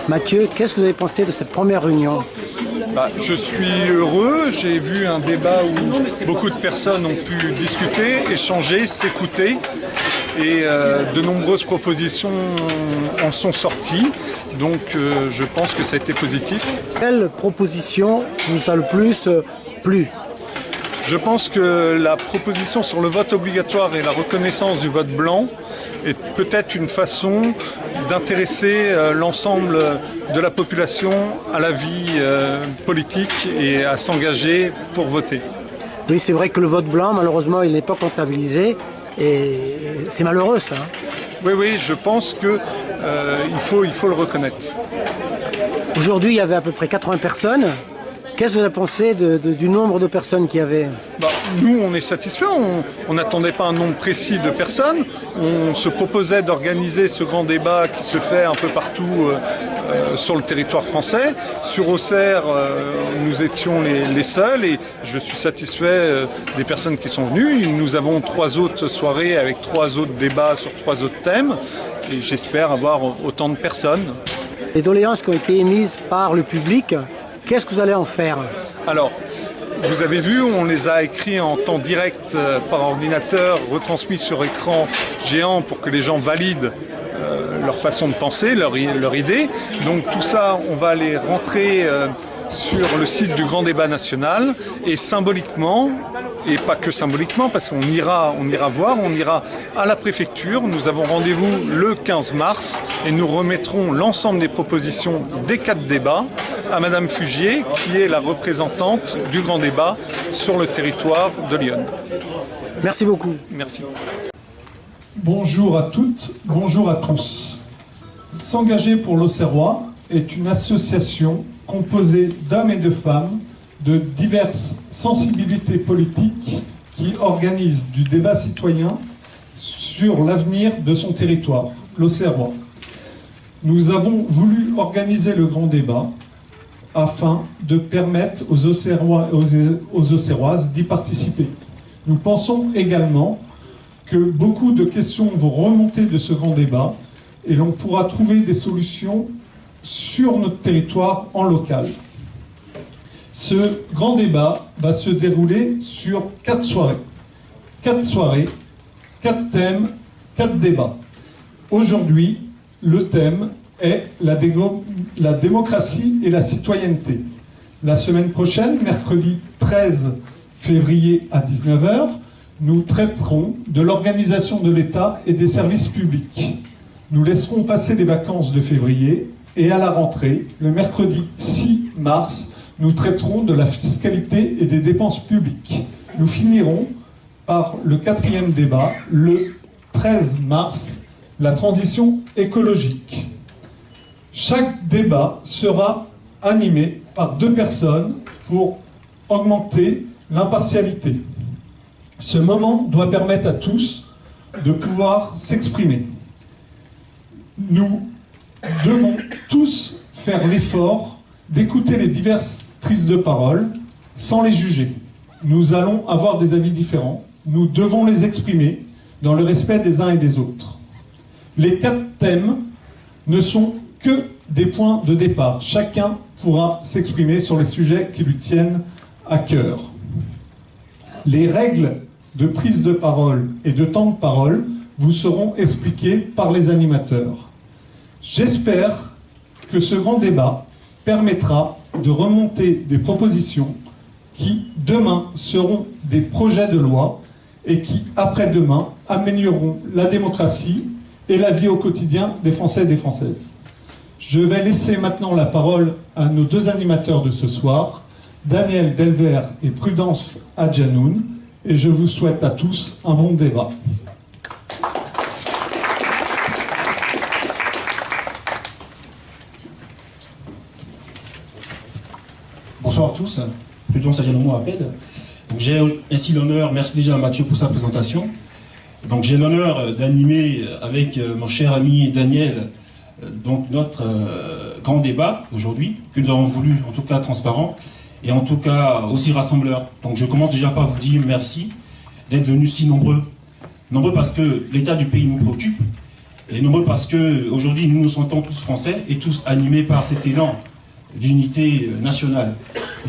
Mathieu, qu'est-ce que vous avez pensé de cette première réunion? Je suis heureux, j'ai vu un débat où beaucoup de personnes ont pu discuter, échanger, s'écouter et de nombreuses propositions en sont sorties, donc je pense que ça a été positif. Quelle proposition vous a le plus plu? Je pense que la proposition sur le vote obligatoire et la reconnaissance du vote blanc est peut-être une façon d'intéresser l'ensemble de la population à la vie politique et à s'engager pour voter. Oui, c'est vrai que le vote blanc, malheureusement, il n'est pas comptabilisé et c'est malheureux ça. Oui, je pense qu'il faut le reconnaître. Aujourd'hui, il y avait à peu près 80 personnes. Qu'est-ce que vous avez pensé du nombre de personnes qu'il y avait? Nous, on est satisfaits. On n'attendait pas un nombre précis de personnes. On se proposait d'organiser ce grand débat qui se fait un peu partout sur le territoire français. Sur Auxerre, nous étions les seuls et je suis satisfait des personnes qui sont venues. Nous avons 3 autres soirées avec 3 autres débats sur 3 autres thèmes et j'espère avoir autant de personnes. Les doléances qui ont été émises par le public, qu'est-ce que vous allez en faire? Alors, vous avez vu, on les a écrits en temps direct par ordinateur, retransmis sur écran géant pour que les gens valident leur façon de penser, leur idée. Donc tout ça, on va les rentrer sur le site du Grand Débat National et symboliquement, et pas que symboliquement, parce qu'on ira voir, on ira à la préfecture. Nous avons rendez-vous le 15 mars et nous remettrons l'ensemble des propositions des 4 débats à Madame Fugier, qui est la représentante du Grand Débat sur le territoire de Lyon. Merci beaucoup. Merci. Bonjour à toutes, bonjour à tous. S'engager pour l'Auxerrois est une association composée d'hommes et de femmes de diverses sensibilités politiques qui organise du débat citoyen sur l'avenir de son territoire, l'Auxerrois. Nous avons voulu organiser le grand débat afin de permettre aux Auxerrois et aux Auxerroises d'y participer. Nous pensons également que beaucoup de questions vont remonter de ce grand débat et l'on pourra trouver des solutions sur notre territoire en local. Ce grand débat va se dérouler sur 4 soirées. 4 soirées, 4 thèmes, 4 débats. Aujourd'hui, le thème est la démocratie et la citoyenneté. La semaine prochaine, mercredi 13 février à 19 h, nous traiterons de l'organisation de l'État et des services publics. Nous laisserons passer les vacances de février et à la rentrée, le mercredi 6 mars, nous traiterons de la fiscalité et des dépenses publiques. Nous finirons par le 4e débat, le 13 mars, la transition écologique. Chaque débat sera animé par 2 personnes pour augmenter l'impartialité. Ce moment doit permettre à tous de pouvoir s'exprimer. Nous devons tous faire l'effort d'écouter les diverses prises de parole sans les juger. Nous allons avoir des avis différents. Nous devons les exprimer dans le respect des uns et des autres. Les 4 thèmes ne sont que des points de départ. Chacun pourra s'exprimer sur les sujets qui lui tiennent à cœur. Les règles de prise de parole et de temps de parole vous seront expliquées par les animateurs. J'espère que ce grand débat permettra de remonter des propositions qui, demain, seront des projets de loi et qui, après-demain, amélioreront la démocratie et la vie au quotidien des Français et des Françaises. Je vais laisser maintenant la parole à nos 2 animateurs de ce soir, Daniel Delver et Prudence Adjanoun, et je vous souhaite à tous un bon débat. Bonsoir à tous, Prudence Adjanoun m'appelle. J'ai ainsi l'honneur, merci déjà à Mathieu pour sa présentation. Donc j'ai l'honneur d'animer avec mon cher ami Daniel donc notre grand débat aujourd'hui, que nous avons voulu en tout cas transparent et en tout cas aussi rassembleur. Donc je commence déjà par vous dire merci d'être venus si nombreux. Nombreux parce que l'état du pays nous préoccupe Et nombreux parce qu'aujourd'hui, nous nous sentons tous français et tous animés par cet élan d'unité nationale.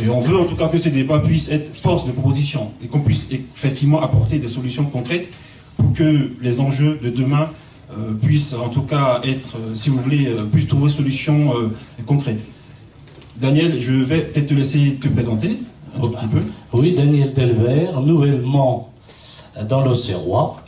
Et on veut en tout cas que ces débats puissent être force de proposition et qu'on puisse effectivement apporter des solutions concrètes pour que les enjeux de demain puissent en tout cas être, si vous voulez, puissent trouver solutions concrètes. Daniel, je vais peut-être te laisser te présenter un tout petit peu. Oui, Daniel Delvert, nouvellement dans l'Auxerrois.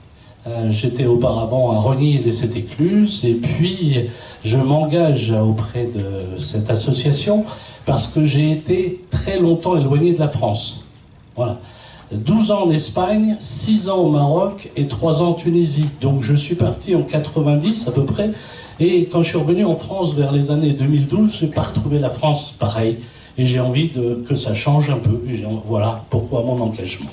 J'étais auparavant à Rogny et cette écluse, et puis je m'engage auprès de cette association parce que j'ai été très longtemps éloigné de la France. Voilà. 12 ans en Espagne, 6 ans au Maroc et 3 ans en Tunisie. Donc je suis parti en 90 à peu près, et quand je suis revenu en France vers les années 2012, je n'ai pas retrouvé la France pareil, et j'ai envie que ça change un peu. Voilà pourquoi mon engagement.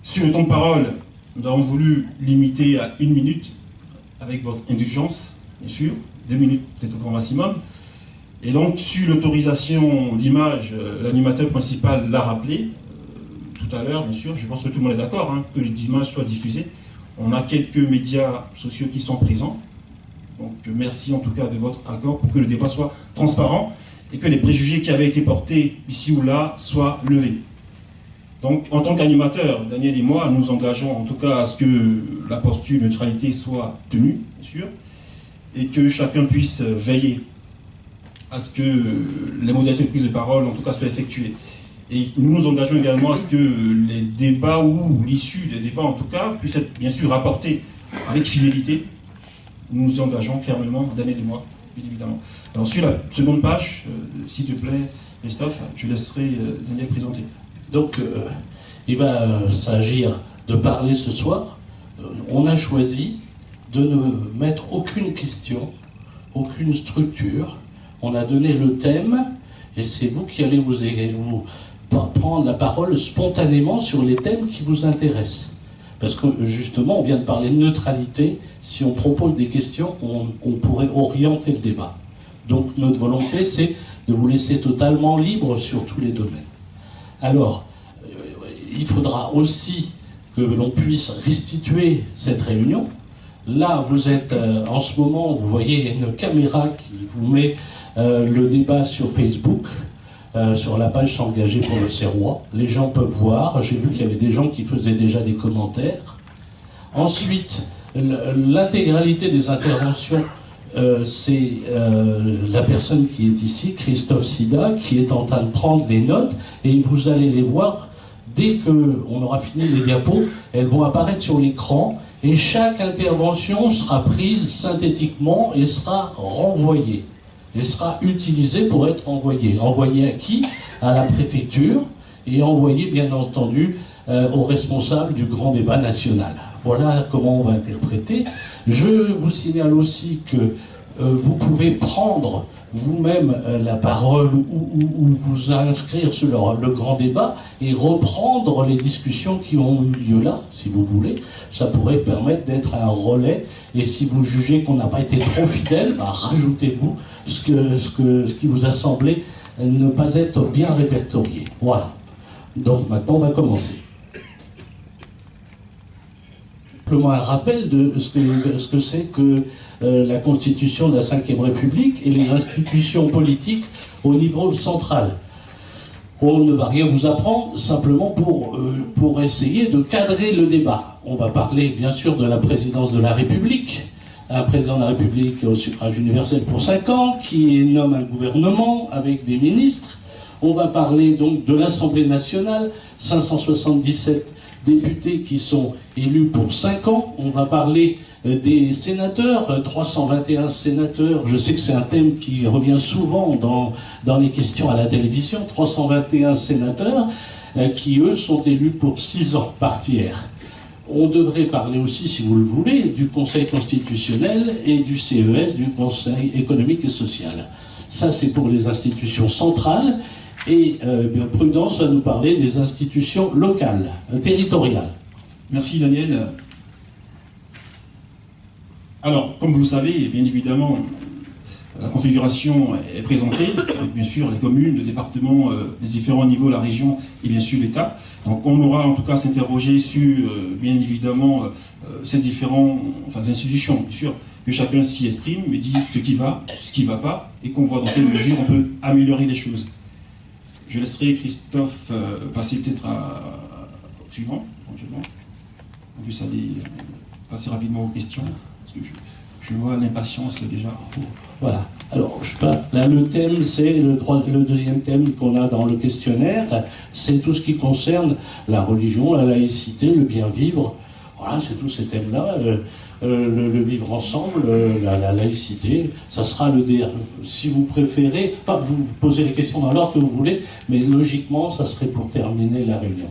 Sur le temps de parole, nous avons voulu limiter à 1 minute, avec votre indulgence, bien sûr, 2 minutes peut-être au grand maximum. Et donc, sur l'autorisation d'image, l'animateur principal l'a rappelé tout à l'heure, bien sûr. Je pense que tout le monde est d'accord, hein, que les images soient diffusées. On a quelques médias sociaux qui sont présents. Donc, merci en tout cas de votre accord pour que le débat soit transparent et que les préjugés qui avaient été portés ici ou là soient levés. Donc, en tant qu'animateur, Daniel et moi, nous engageons en tout cas à ce que la posture neutralité soit tenue, bien sûr, et que chacun puisse veiller à ce que les modalités de prise de parole, en tout cas, soient effectuées. Et nous nous engageons également à ce que les débats ou l'issue des débats, en tout cas, puissent être, bien sûr, rapportés avec fidélité. Nous nous engageons fermement, Daniel et moi, bien évidemment. Alors, sur la seconde page, s'il te plaît, Christophe, je laisserai Daniel présenter. Donc, il va s'agir de parler ce soir. On a choisi de ne mettre aucune question, aucune structure. On a donné le thème, et c'est vous qui allez vous prendre la parole spontanément sur les thèmes qui vous intéressent. Parce que justement, on vient de parler de neutralité. Si on propose des questions, on pourrait orienter le débat. Donc notre volonté, c'est de vous laisser totalement libre sur tous les domaines. Alors, il faudra aussi que l'on puisse restituer cette réunion. Là, vous êtes en ce moment, vous voyez une caméra qui vous met le débat sur Facebook, sur la page S'engager pour l'Auxerrois. Les gens peuvent voir. J'ai vu qu'il y avait des gens qui faisaient déjà des commentaires. Ensuite, l'intégralité des interventions, c'est la personne qui est ici, Christophe Sida, qui est en train de prendre les notes, et vous allez les voir dès qu'on aura fini les diapos. Elles vont apparaître sur l'écran, et chaque intervention sera prise synthétiquement et sera renvoyée. Et sera utilisée pour être envoyée. Envoyée à qui? À la préfecture, et envoyée bien entendu aux responsables du grand débat national. Voilà comment on va interpréter. Je vous signale aussi que vous pouvez prendre vous-même la parole ou vous inscrire sur le grand débat et reprendre les discussions qui ont eu lieu là, si vous voulez. Ça pourrait permettre d'être un relais, et si vous jugez qu'on n'a pas été trop fidèle, bah, rajoutez-vous ce qui vous a semblé ne pas être bien répertorié. Voilà. Donc maintenant on va commencer. Simplement un rappel de ce que c'est que la Constitution de la Ve République et les institutions politiques au niveau central. On ne va rien vous apprendre, simplement pour essayer de cadrer le débat. On va parler bien sûr de la présidence de la République, un président de la République au suffrage universel pour 5 ans, qui nomme un gouvernement avec des ministres. On va parler donc de l'Assemblée nationale, 577 députés qui sont élus pour 5 ans. On va parler des sénateurs, 321 sénateurs. Je sais que c'est un thème qui revient souvent dans les questions à la télévision. 321 sénateurs qui, eux, sont élus pour 6 ans par tiers. On devrait parler aussi, si vous le voulez, du Conseil constitutionnel et du CES, du Conseil économique et social. Ça, c'est pour les institutions centrales. Et Prudence va nous parler des institutions locales, territoriales. Merci Daniel. Alors, comme vous le savez, bien évidemment, la configuration est présentée, avec bien sûr les communes, le département, les différents niveaux, la région et bien sûr l'État. Donc on aura en tout cas à s'interroger sur, bien évidemment, ces différentes institutions, bien sûr, que chacun s'y exprime et dise ce qui va pas, et qu'on voit dans quelle mesure on peut améliorer les choses. Je laisserai Christophe passer peut-être au suivant, éventuellement. On puisse aller passer rapidement aux questions, parce que je vois l'impatience déjà. Voilà. Alors, je sais pas, là, le thème, c'est le deuxième thème qu'on a dans le questionnaire, c'est tout ce qui concerne la religion, la laïcité, le bien vivre. Voilà, c'est tous ces thèmes-là. Le vivre ensemble, la laïcité, ça sera si vous préférez, enfin, vous posez les questions dans l'ordre que vous voulez, mais logiquement, ça serait pour terminer la réunion.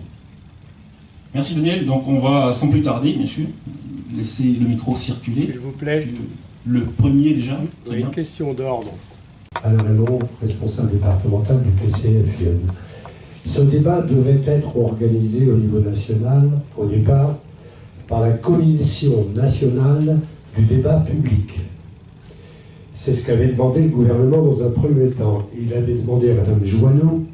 Merci Daniel, donc on va sans plus tarder, bien sûr, laisser le micro circuler. S'il vous plaît. Le premier déjà. Oui, une question d'ordre. Alain Raymond, responsable départemental du PCF. Ce débat devait être organisé au niveau national, au départ, par la Commission nationale du débat public. C'est ce qu'avait demandé le gouvernement dans un premier temps. Il avait demandé à Mme Joanneau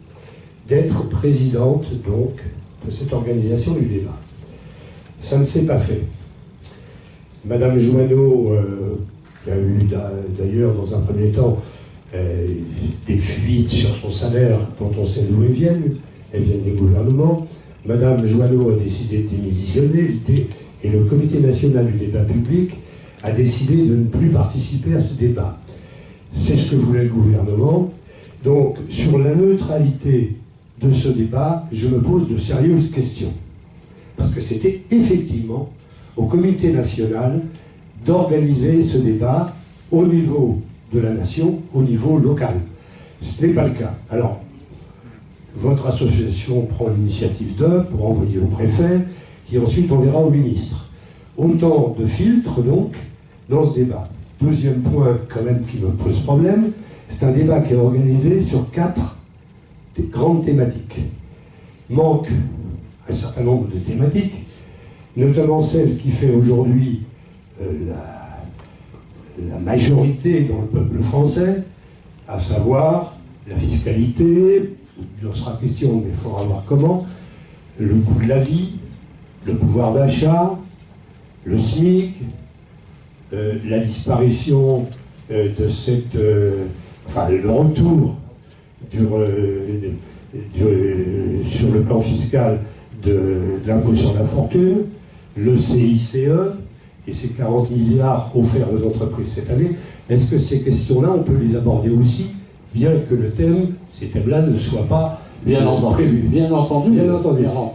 d'être présidente, donc, de cette organisation du débat. Ça ne s'est pas fait. Mme Joanneau, qui a eu d'ailleurs dans un premier temps des fuites sur son salaire dont on sait d'où elles viennent du gouvernement. Mme Joanneau a décidé de démissionner et le Comité national du débat public a décidé de ne plus participer à ce débat. C'est ce que voulait le gouvernement. Donc, sur la neutralité de ce débat, je me pose de sérieuses questions. Parce que c'était effectivement au Comité national d'organiser ce débat au niveau de la nation, au niveau local. Ce n'est pas le cas. Alors, votre association prend l'initiative pour envoyer au préfet, qui ensuite enverra au ministre. Autant de filtres, donc, dans ce débat. Deuxième point, quand même, qui me pose problème, c'est un débat qui est organisé sur 4 grandes thématiques. Manque un certain nombre de thématiques, notamment celle qui fait aujourd'hui la majorité dans le peuple français, à savoir la fiscalité, il en sera question, mais il faudra voir comment, le coût de la vie, le pouvoir d'achat, le SMIC, la disparition de cette... enfin, le retour sur le plan fiscal de l'impôt sur la fortune, le CICE, et ces 40 milliards offerts aux entreprises cette année. Est-ce que ces questions-là, on peut les aborder aussi, bien que le thème, ces thèmes-là ne soient pas prévus? Bien entendu.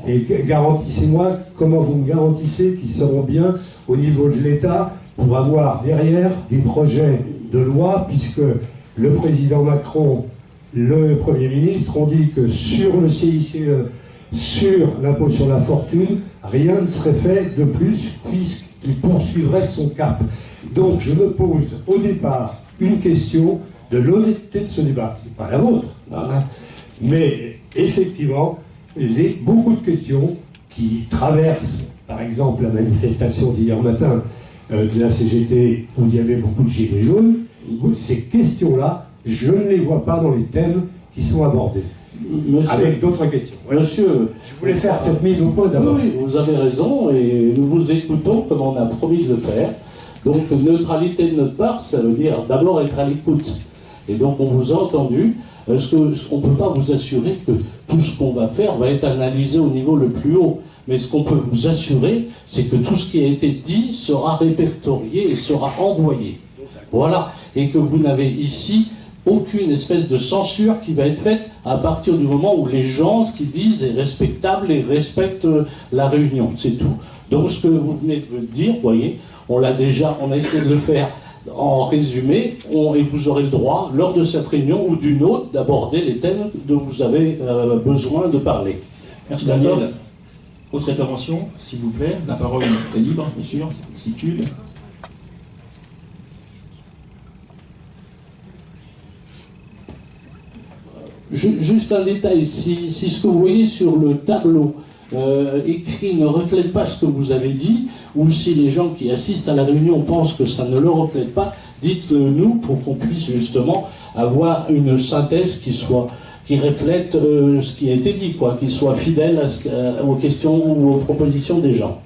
Et garantissez-moi, comment vous me garantissez qu'ils seront bien au niveau de l'État pour avoir derrière des projets de loi, puisque le président Macron, le Premier ministre ont dit que sur le CICE, sur l'impôt sur la fortune, rien ne serait fait de plus puisqu'il poursuivrait son cap. Donc je me pose au départ une question de l'honnêteté de ce débat. Ce n'est pas la vôtre, hein, mais effectivement, il y a beaucoup de questions qui traversent, par exemple, la manifestation d'hier matin de la CGT où il y avait beaucoup de gilets jaunes. Ces questions-là, je ne les vois pas dans les thèmes qui sont abordés. Monsieur, avec d'autres questions. Monsieur, je voulais faire cette mise au point d'abord. Oui, vous avez raison, et nous vous écoutons comme on a promis de le faire. Donc, neutralité de notre part, ça veut dire d'abord être à l'écoute. Et donc, on vous a entendu. Est-ce qu'on ne peut pas vous assurer que tout ce qu'on va faire va être analysé au niveau le plus haut? Mais ce qu'on peut vous assurer, c'est que tout ce qui a été dit sera répertorié et sera envoyé. Voilà. Et que vous n'avez ici aucune espèce de censure qui va être faite à partir du moment où les gens, ce qu'ils disent est respectable et respectent la réunion. C'est tout. Donc ce que vous venez de dire, vous voyez, on a essayé de le faire en résumé, et vous aurez le droit, lors de cette réunion ou d'une autre, d'aborder les thèmes dont vous avez besoin de parler. Merci Daniel. Autre intervention, s'il vous plaît. La parole est libre, bien sûr. Situle. Juste un détail, si ce que vous voyez sur le tableau écrit ne reflète pas ce que vous avez dit, ou si les gens qui assistent à la réunion pensent que ça ne le reflète pas, dites-le nous pour qu'on puisse justement avoir une synthèse qui reflète ce qui a été dit, qui soit fidèle aux questions ou aux propositions des gens.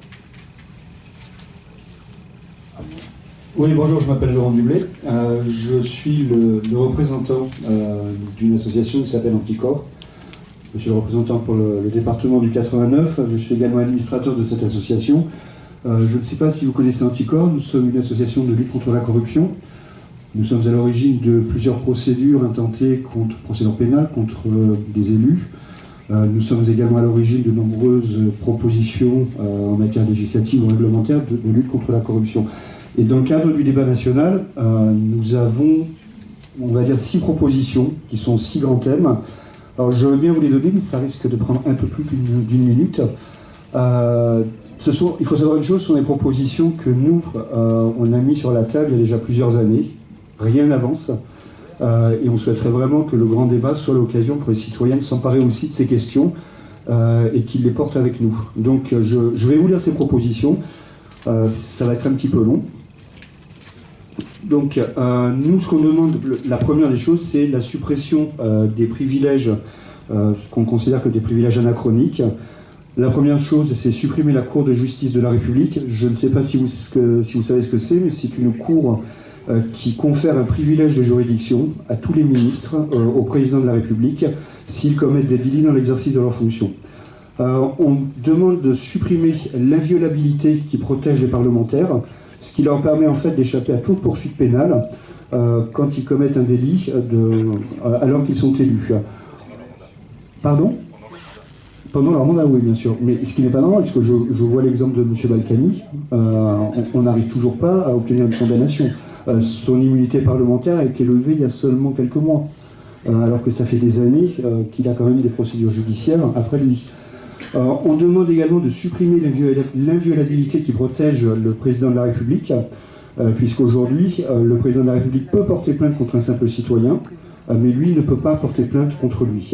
Oui, bonjour, je m'appelle Laurent Dublé. Je suis le représentant d'une association qui s'appelle Anticorps. Je suis le représentant pour le département du 89. Je suis également administrateur de cette association. Je ne sais pas si vous connaissez Anticorps. Nous sommes une association de lutte contre la corruption. Nous sommes à l'origine de plusieurs procédures intentées contre procédures pénales contre des élus. Nous sommes également à l'origine de nombreuses propositions en matière législative ou réglementaire de lutte contre la corruption. Et dans le cadre du débat national, nous avons, on va dire, 6 propositions qui sont 6 grands thèmes. Alors je veux bien vous les donner, mais ça risque de prendre un peu plus d'une minute. Il faut savoir une chose, ce sont des propositions que nous, on a mis sur la table il y a déjà plusieurs années. Rien n'avance. Et on souhaiterait vraiment que le grand débat soit l'occasion pour les citoyens de s'emparer aussi de ces questions et qu'ils les portent avec nous. Donc je vais vous lire ces propositions. Ça va être un petit peu long. Donc, nous, ce qu'on demande, la première des choses, c'est la suppression des privilèges qu'on considère comme des privilèges anachroniques. La première chose, c'est supprimer la Cour de justice de la République. Je ne sais pas si vous savez ce que c'est, mais c'est une cour qui confère un privilège de juridiction à tous les ministres, au président de la République, s'ils commettent des délits dans l'exercice de leurs fonctions. On demande de supprimer l'inviolabilité qui protège les parlementaires, ce qui leur permet en fait d'échapper à toute poursuite pénale quand ils commettent un délit alors qu'ils sont élus. Pardon ? Pendant leur mandat, oui, bien sûr. Mais ce qui n'est pas normal, parce que je vois l'exemple de M. Balkany, on n'arrive toujours pas à obtenir une condamnation. Son immunité parlementaire a été levée il y a seulement quelques mois, alors que ça fait des années qu'il a quand même des procédures judiciaires après lui. On demande également de supprimer l'inviolabilité qui protège le président de la République, puisqu'aujourd'hui, le président de la République peut porter plainte contre un simple citoyen, mais lui ne peut pas porter plainte contre lui.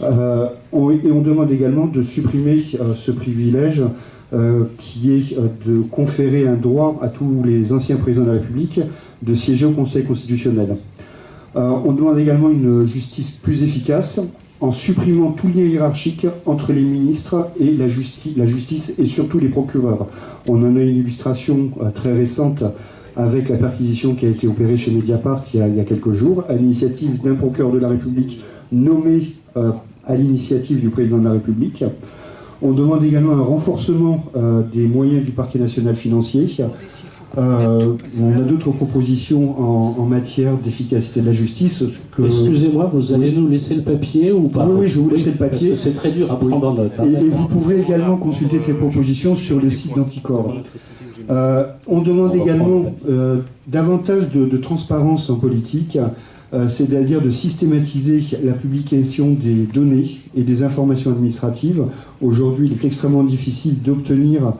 Et on demande également de supprimer ce privilège qui est de conférer un droit à tous les anciens présidents de la République de siéger au Conseil constitutionnel. On demande également une justice plus efficace, en supprimant tout lien hiérarchique entre les ministres et la justice et surtout les procureurs. On en a une illustration très récente avec la perquisition qui a été opérée chez Mediapart il y a quelques jours, à l'initiative d'un procureur de la République nommé à l'initiative du président de la République. On demande également un renforcement des moyens du parquet national financier. On a d'autres propositions en matière d'efficacité de la justice. Excusez-moi, vous allez nous laisser le papier ou pas? Oui, je vous laisse le papier. Parce que c'est très dur à prendre en note. Hein, et vous pouvez également consulter ces propositions sur le site d'Anticorps. On demande également davantage de transparence en politique, c'est-à-dire de systématiser la publication des données et des informations administratives. Aujourd'hui, il est extrêmement difficile d'obtenir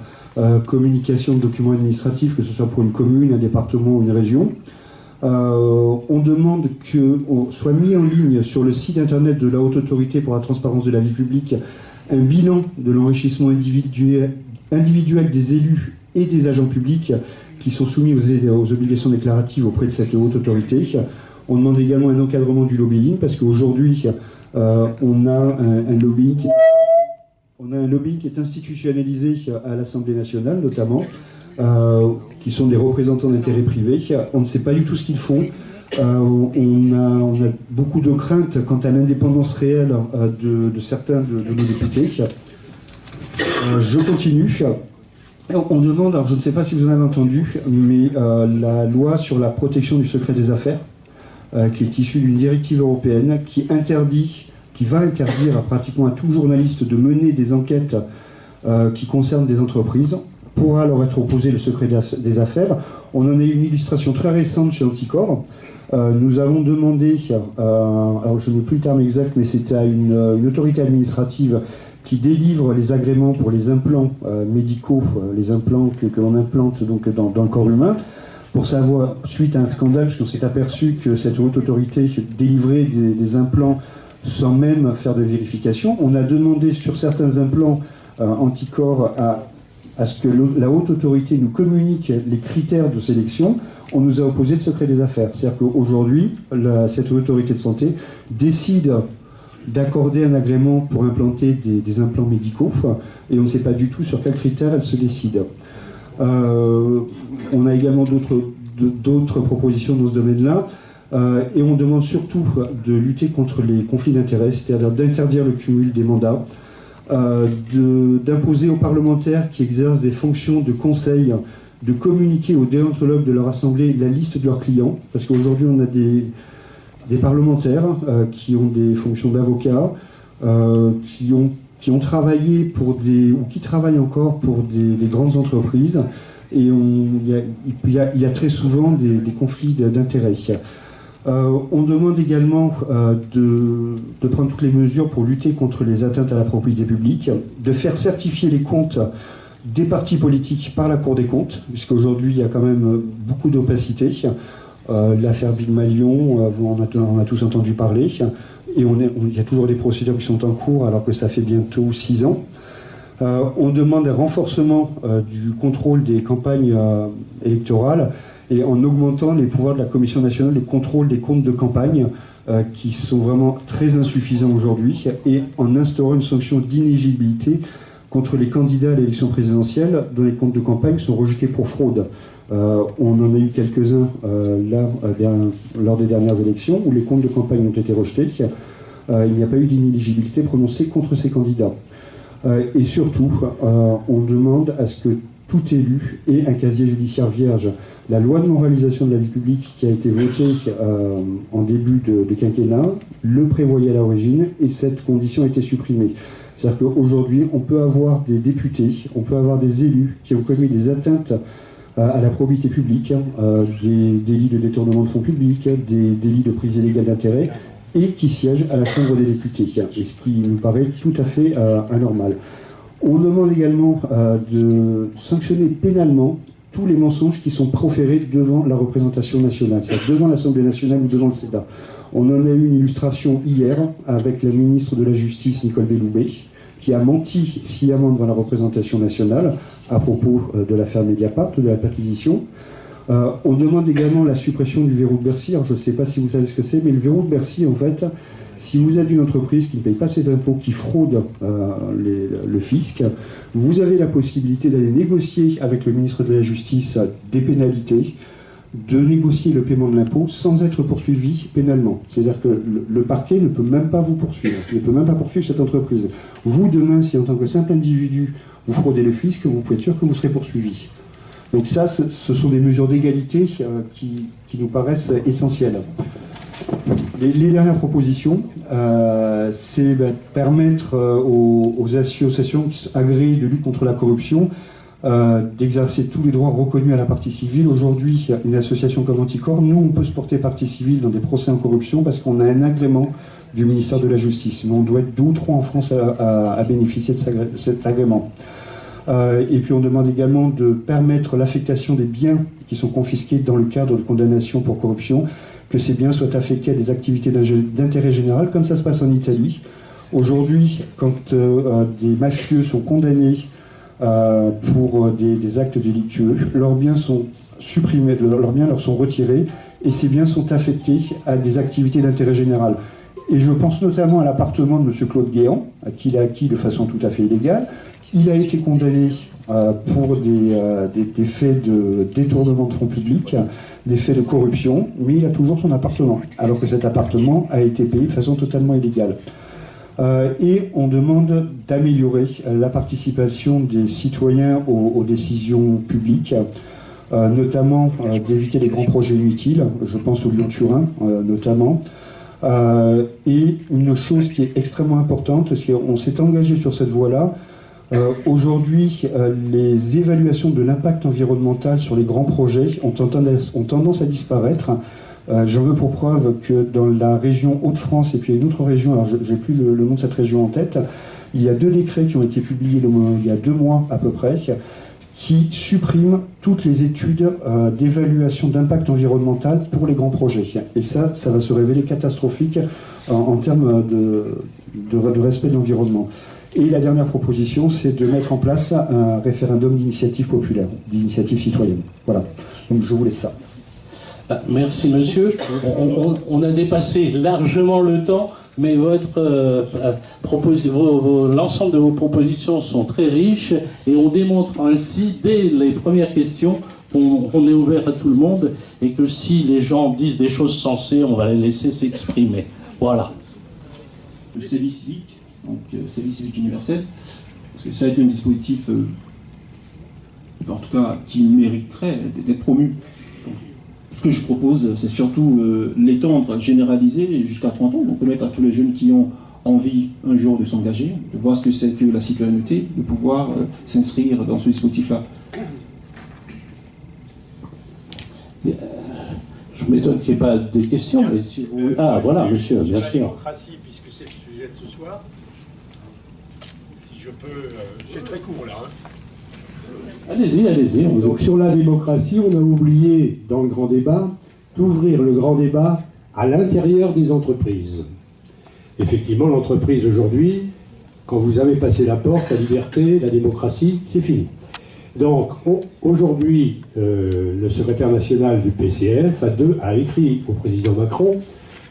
communication de documents administratifs, que ce soit pour une commune, un département ou une région. On demande que soit mis en ligne sur le site internet de la Haute Autorité pour la transparence de la vie publique un bilan de l'enrichissement individuel des élus et des agents publics qui sont soumis aux obligations déclaratives auprès de cette Haute Autorité. On demande également un encadrement du lobbying, parce qu'aujourd'hui, on a un lobbying qui est institutionnalisé à l'Assemblée nationale, notamment, qui sont des représentants d'intérêts privés. On ne sait pas du tout ce qu'ils font. On a beaucoup de craintes quant à l'indépendance réelle de certains de nos députés. Je continue. On demande, alors je ne sais pas si vous en avez entendu, mais la loi sur la protection du secret des affaires, qui est issue d'une directive européenne qui va interdire pratiquement à tout journaliste de mener des enquêtes qui concernent des entreprises, pourra leur être opposé le secret des affaires. On en a eu une illustration très récente chez Anticorps. Nous avons demandé, alors je n'ai plus le terme exact, mais c'était à une autorité administrative qui délivre les agréments pour les implants médicaux, les implants que l'on implante donc dans le corps humain, pour savoir, suite à un scandale, parce qu'on s'est aperçu que cette haute autorité délivrait des implants sans même faire de vérification. On a demandé sur certains implants Anticorps à ce que la haute autorité nous communique les critères de sélection. On nous a opposé le secret des affaires. C'est-à-dire qu'aujourd'hui, cette autorité de santé décide d'accorder un agrément pour implanter des implants médicaux, et on ne sait pas du tout sur quels critères elle se décide. On a également d'autres propositions dans ce domaine-là. Et on demande surtout de lutter contre les conflits d'intérêts, c'est-à-dire d'interdire le cumul des mandats, d'imposer aux parlementaires qui exercent des fonctions de conseil de communiquer aux déontologues de leur assemblée la liste de leurs clients, parce qu'aujourd'hui on a des parlementaires qui ont des fonctions d'avocats, qui ont travaillé pour ou qui travaillent encore pour des grandes entreprises, et il y a très souvent des conflits d'intérêts. On demande également de prendre toutes les mesures pour lutter contre les atteintes à la propriété publique, de faire certifier les comptes des partis politiques par la Cour des comptes, puisqu'aujourd'hui il y a quand même beaucoup d'opacité. L'affaire Bill Malion, on a tous entendu parler, et il y a toujours des procédures qui sont en cours alors que ça fait bientôt 6 ans. On demande un renforcement du contrôle des campagnes électorales et en augmentant les pouvoirs de la Commission nationale de contrôle des comptes de campagne qui sont vraiment très insuffisants aujourd'hui, et en instaurant une sanction d'inéligibilité contre les candidats à l'élection présidentielle dont les comptes de campagne sont rejetés pour fraude. On en a eu quelques-uns lors des dernières élections où les comptes de campagne ont été rejetés. Il n'y a pas eu d'inéligibilité prononcée contre ces candidats. Et surtout, on demande à ce que tout élu ait un casier judiciaire vierge. La loi de moralisation de la vie publique qui a été votée en début de quinquennat le prévoyait à l'origine, et cette condition a été supprimée. C'est-à-dire qu'aujourd'hui, on peut avoir des députés, on peut avoir des élus qui ont commis des atteintes à la probité publique, des délits de détournement de fonds publics, des délits de prise illégale d'intérêt, et qui siègent à la Chambre des députés, et ce qui nous paraît tout à fait anormal. On demande également de sanctionner pénalement tous les mensonges qui sont proférés devant la représentation nationale, c'est-à-dire devant l'Assemblée nationale ou devant le Sénat. On en a eu une illustration hier avec la ministre de la Justice, Nicole Belloubet, qui a menti sciemment devant la représentation nationale à propos de l'affaire Mediapart, de la perquisition. On demande également la suppression du verrou de Bercy. Alors, je ne sais pas si vous savez ce que c'est, mais le verrou de Bercy, en fait, si vous êtes une entreprise qui ne paye pas ses impôts, qui fraude le fisc, vous avez la possibilité d'aller négocier avec le ministre de la Justice des pénalités, de négocier le paiement de l'impôt sans être poursuivi pénalement. C'est-à-dire que le parquet ne peut même pas vous poursuivre, ne peut même pas poursuivre cette entreprise. Vous, demain, si en tant que simple individu, vous fraudez le fisc, vous pouvez être sûr que vous serez poursuivi. Donc ça, ce sont des mesures d'égalité qui nous paraissent essentielles. Les dernières propositions, c'est permettre aux associations agréées de lutte contre la corruption d'exercer tous les droits reconnus à la partie civile. Aujourd'hui, une association comme Anticor, nous, on peut se porter partie civile dans des procès en corruption parce qu'on a un agrément du ministère de la Justice. Mais on doit être 2 ou 3 en France à bénéficier de cet agrément. Et puis on demande également de permettre l'affectation des biens qui sont confisqués dans le cadre de condamnation pour corruption, que ces biens soient affectés à des activités d'intérêt général, comme ça se passe en Italie. Aujourd'hui, quand des mafieux sont condamnés pour des actes délictueux, leurs biens sont supprimés, leurs biens leur sont retirés, et ces biens sont affectés à des activités d'intérêt général. Et je pense notamment à l'appartement de M. Claude Guéant, qu'il a acquis de façon tout à fait illégale. Il a été condamné pour des faits de détournement de fonds publics, des faits de corruption, mais il a toujours son appartement, alors que cet appartement a été payé de façon totalement illégale. Et on demande d'améliorer la participation des citoyens aux décisions publiques, notamment d'éviter les grands projets inutiles, je pense au Lyon-Turin notamment. Et une chose qui est extrêmement importante, c'est qu'on s'est engagé sur cette voie-là. Aujourd'hui, les évaluations de l'impact environnemental sur les grands projets ont tendance à disparaître. J'en veux pour preuve que dans la région Hauts-de-France, et puis il y a une autre région, alors je n'ai plus le nom de cette région en tête, il y a 2 décrets qui ont été publiés il y a 2 mois à peu près, qui suppriment toutes les études d'évaluation d'impact environnemental pour les grands projets. Et ça va se révéler catastrophique en termes de respect de l'environnement. Et la dernière proposition, c'est de mettre en place un référendum d'initiative populaire, d'initiative citoyenne. Voilà. Donc je vous laisse ça. Merci monsieur. On a dépassé largement le temps, mais l'ensemble de vos propositions sont très riches et on démontre ainsi dès les premières questions on est ouvert à tout le monde et que si les gens disent des choses sensées, on va les laisser s'exprimer. Voilà. Le service civique, donc service civique universel, parce que ça a été un dispositif, en tout cas, qui mériterait d'être promu. Donc, ce que je propose, c'est surtout l'étendre, généraliser jusqu'à 30 ans, donc permettre à tous les jeunes qui ont envie un jour de s'engager, de voir ce que c'est que la citoyenneté, de pouvoir s'inscrire dans ce dispositif-là. Je m'étonne qu'il n'y ait pas des questions, mais si vous... Ah, voilà, monsieur, bien sûr. La démocratie, puisque c'est le sujet de ce soir, si je peux... c'est très court, là. Hein. Allez-y, allez-y. Donc sur la démocratie, on a oublié, dans le grand débat, d'ouvrir le grand débat à l'intérieur des entreprises. Effectivement, l'entreprise aujourd'hui, quand vous avez passé la porte, la liberté, la démocratie, c'est fini. Donc, aujourd'hui, le secrétaire national du PCF a écrit au président Macron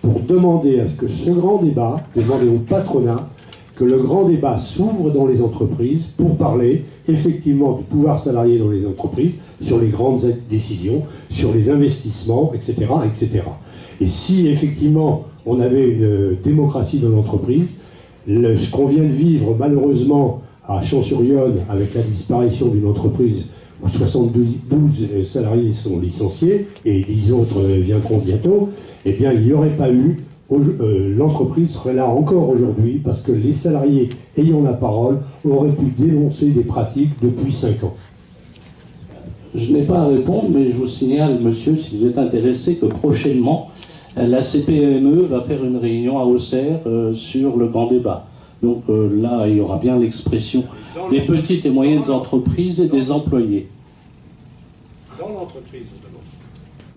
pour demander à ce que ce grand débat, demander au patronat, que le grand débat s'ouvre dans les entreprises pour parler effectivement du pouvoir salarié dans les entreprises, sur les grandes décisions, sur les investissements, etc., etc. Et si effectivement on avait une démocratie dans l'entreprise, ce qu'on vient de vivre malheureusement à Champs-sur-Yonne, avec la disparition d'une entreprise où 72 salariés sont licenciés et 10 autres viendront bientôt, eh bien, il n'y aurait pas eu, l'entreprise serait là encore aujourd'hui parce que les salariés ayant la parole auraient pu dénoncer des pratiques depuis 5 ans. Je n'ai pas à répondre, mais je vous signale, monsieur, si vous êtes intéressé, que prochainement, la CPME va faire une réunion à Auxerre sur le grand débat. Donc là, il y aura bien l'expression des petites et moyennes entreprises et des employés. Dans l'entreprise,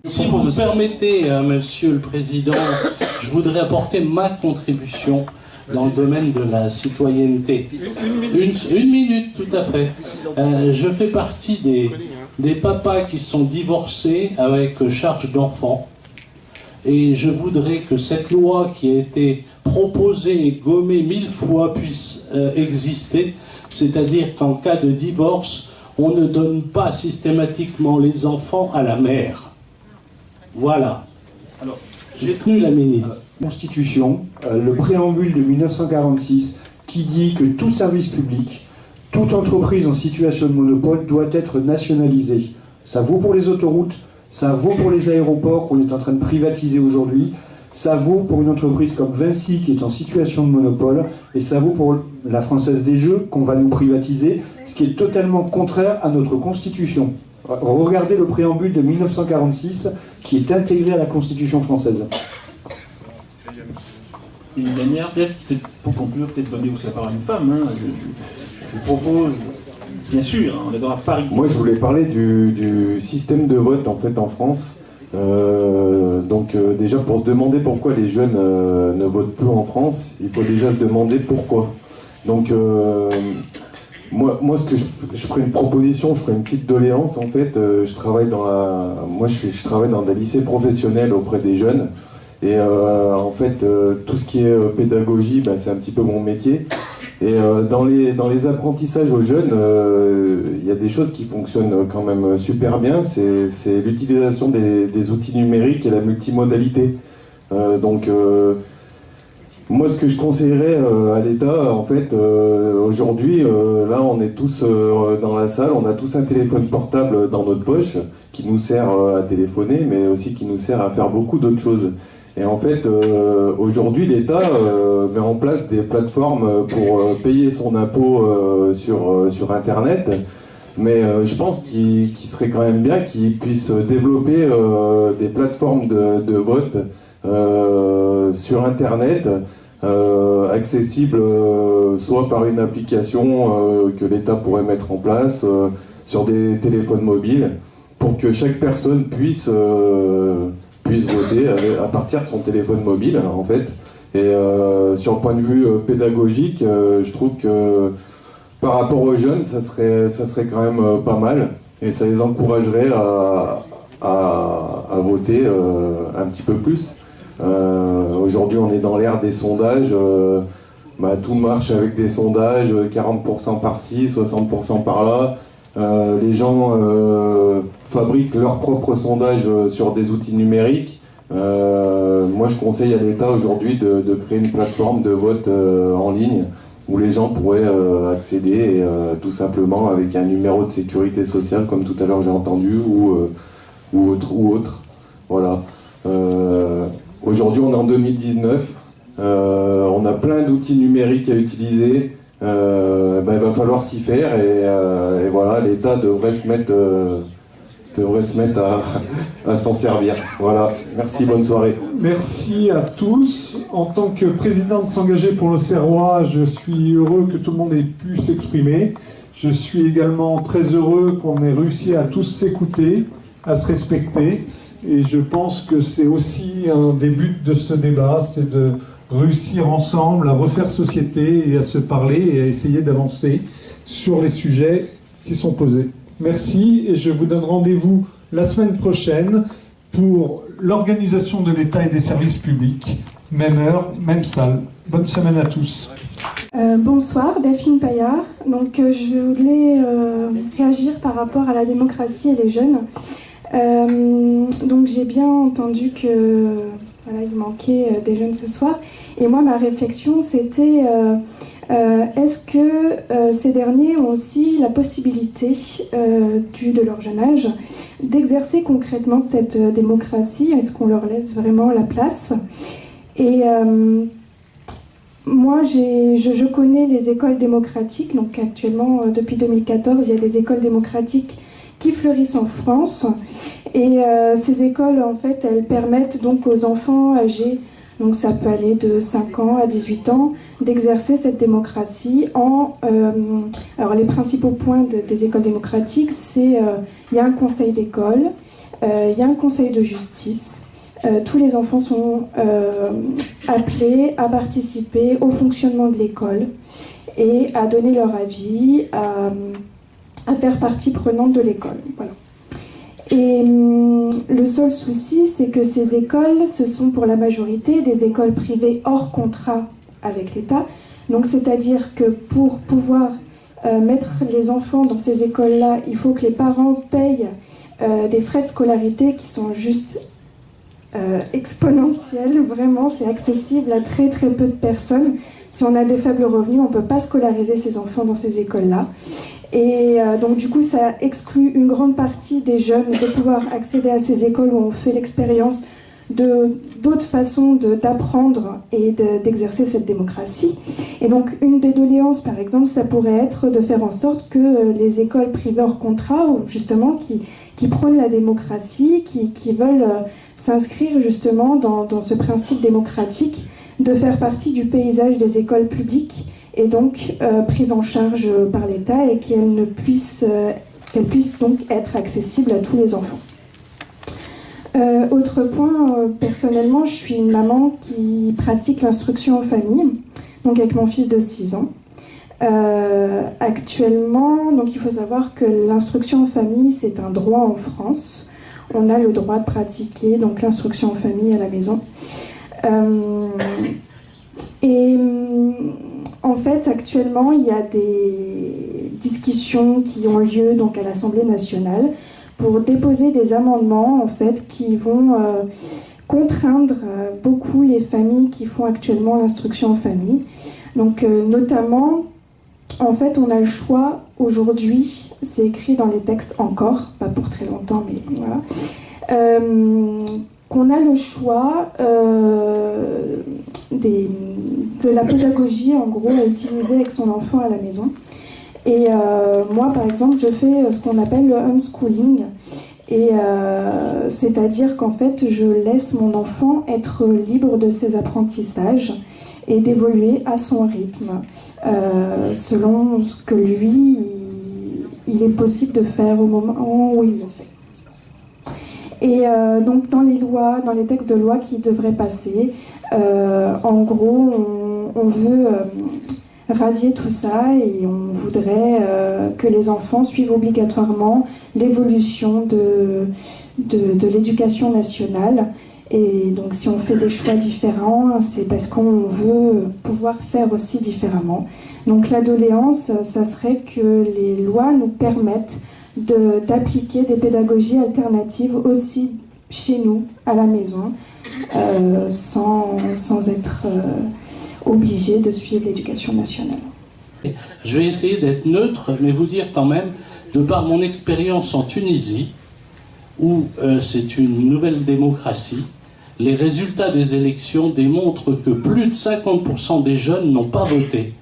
Si vous me permettez, monsieur le président, je voudrais apporter ma contribution dans le domaine de la citoyenneté. Une minute, tout à fait. Je fais partie des papas qui sont divorcés avec charge d'enfants. Et je voudrais que cette loi qui a été proposée et gommée 1000 fois puisse exister, c'est-à-dire qu'en cas de divorce, on ne donne pas systématiquement les enfants à la mère. Voilà. Alors, j'ai tenu la minute. Constitution, le préambule de 1946, qui dit que tout service public, toute entreprise en situation de monopole doit être nationalisée. Ça vaut pour les autoroutes, ça vaut pour les aéroports qu'on est en train de privatiser aujourd'hui, ça vaut pour une entreprise comme Vinci qui est en situation de monopole, et ça vaut pour la Française des Jeux qu'on va nous privatiser, ce qui est totalement contraire à notre Constitution. Regardez le préambule de 1946 qui est intégré à la Constitution française. Et une dernière, peut-être pour conclure, peut-être donner aussi la parole à une femme. Hein, je propose, bien sûr, on est dans la parité. Moi, je voulais parler du système de vote en fait en France. Déjà, pour se demander pourquoi les jeunes ne votent plus en France, il faut déjà se demander pourquoi. Donc, moi, ce que je ferai une proposition, je ferai une petite doléance. En fait, je travaille dans des lycées professionnels auprès des jeunes. Et en fait, tout ce qui est pédagogie, c'est un petit peu mon métier. Et dans les apprentissages aux jeunes, il y a des choses qui fonctionnent quand même super bien. C'est l'utilisation des outils numériques et la multimodalité. Moi, ce que je conseillerais à l'État, en fait, aujourd'hui, là, on est tous dans la salle, on a tous un téléphone portable dans notre poche qui nous sert à téléphoner, mais aussi qui nous sert à faire beaucoup d'autres choses. Et en fait, aujourd'hui, l'État met en place des plateformes pour payer son impôt sur Internet. Mais je pense qu'il serait quand même bien qu'ils puissent développer des plateformes de vote sur Internet, accessibles soit par une application que l'État pourrait mettre en place, sur des téléphones mobiles, pour que chaque personne puisse voter à partir de son téléphone mobile, en fait. Et sur le point de vue pédagogique, je trouve que par rapport aux jeunes, ça serait quand même pas mal, et ça les encouragerait à voter un petit peu plus. Aujourd'hui, on est dans l'ère des sondages, tout marche avec des sondages, 40% par-ci, 60% par-là. Les gens fabriquent leurs propres sondages sur des outils numériques. Moi, je conseille à l'État aujourd'hui de créer une plateforme de vote en ligne où les gens pourraient accéder tout simplement avec un numéro de sécurité sociale, comme tout à l'heure j'ai entendu, ou autre. Voilà. Aujourd'hui, on est en 2019. On a plein d'outils numériques à utiliser. Il va falloir s'y faire et voilà, l'État devrait se mettre à s'en servir. Voilà, merci, bonne soirée. Merci à tous. En tant que président de S'engager pour l'Auxerrois, je suis heureux que tout le monde ait pu s'exprimer. Je suis également très heureux qu'on ait réussi à tous s'écouter, à se respecter. Et je pense que c'est aussi un des buts de ce débat, c'est de réussir ensemble à refaire société et à se parler et à essayer d'avancer sur les sujets qui sont posés. Merci et je vous donne rendez-vous la semaine prochaine pour l'organisation de l'État et des services publics. Même heure, même salle. Bonne semaine à tous. Bonsoir, Delphine Paillard. Donc, je voulais réagir par rapport à la démocratie et les jeunes. Donc j'ai bien entendu que voilà, il manquait des jeunes ce soir. Et moi, ma réflexion, c'était est-ce que ces derniers ont aussi la possibilité, dû de leur jeune âge, d'exercer concrètement cette démocratie? Est-ce qu'on leur laisse vraiment la place? Et moi, je connais les écoles démocratiques. Donc actuellement, depuis 2014, il y a des écoles démocratiques qui fleurissent en France. Et ces écoles, en fait, elles permettent donc aux enfants âgés, donc ça peut aller de 5 ans à 18 ans, d'exercer cette démocratie alors les principaux points des écoles démocratiques, c'est il y a un conseil d'école, il y a un conseil de justice. Tous les enfants sont appelés à participer au fonctionnement de l'école et à donner leur avis, à faire partie prenante de l'école. Voilà. Et le seul souci, c'est que ces écoles, ce sont pour la majorité des écoles privées hors contrat avec l'État. Donc c'est-à-dire que pour pouvoir mettre les enfants dans ces écoles-là, il faut que les parents payent des frais de scolarité qui sont juste exponentiels. Vraiment, c'est accessible à très très peu de personnes. Si on a des faibles revenus, on ne peut pas scolariser ses enfants dans ces écoles-là. Et donc du coup, ça exclut une grande partie des jeunes de pouvoir accéder à ces écoles où on fait l'expérience d'autres façons d'apprendre et d'exercer cette démocratie. Et donc une des doléances, par exemple, ça pourrait être de faire en sorte que les écoles privées hors contrat, justement, qui prônent la démocratie, qui veulent s'inscrire justement dans ce principe démocratique, de faire partie du paysage des écoles publiques, et donc prise en charge par l'État et qu'elle puisse donc être accessible à tous les enfants. Autre point, personnellement, je suis une maman qui pratique l'instruction en famille, donc avec mon fils de 6 ans. Actuellement, donc il faut savoir que l'instruction en famille, c'est un droit en France. On a le droit de pratiquer donc l'instruction en famille à la maison. En fait, actuellement, il y a des discussions qui ont lieu donc à l'Assemblée nationale pour déposer des amendements en fait qui vont contraindre beaucoup les familles qui font actuellement l'instruction en famille. Donc, notamment, en fait, on a le choix aujourd'hui, c'est écrit dans les textes encore, pas pour très longtemps, mais voilà, qu'on a le choix de la pédagogie, en gros, à utiliser avec son enfant à la maison. Et moi, par exemple, je fais ce qu'on appelle le unschooling. Et c'est-à-dire qu'en fait, je laisse mon enfant être libre de ses apprentissages et d'évoluer à son rythme, selon ce que lui, il est possible de faire au moment où il le fait. Et donc dans les lois, dans les textes de loi qui devraient passer, en gros, on veut radier tout ça et on voudrait que les enfants suivent obligatoirement l'évolution de l'éducation nationale. Et donc si on fait des choix différents, c'est parce qu'on veut pouvoir faire aussi différemment. Donc la doléance, ça serait que les lois nous permettent d'appliquer des pédagogies alternatives aussi chez nous, à la maison, sans être obligé de suivre l'éducation nationale. Je vais essayer d'être neutre, mais vous dire quand même, de par mon expérience en Tunisie, où c'est une nouvelle démocratie, les résultats des élections démontrent que plus de 50% des jeunes n'ont pas voté.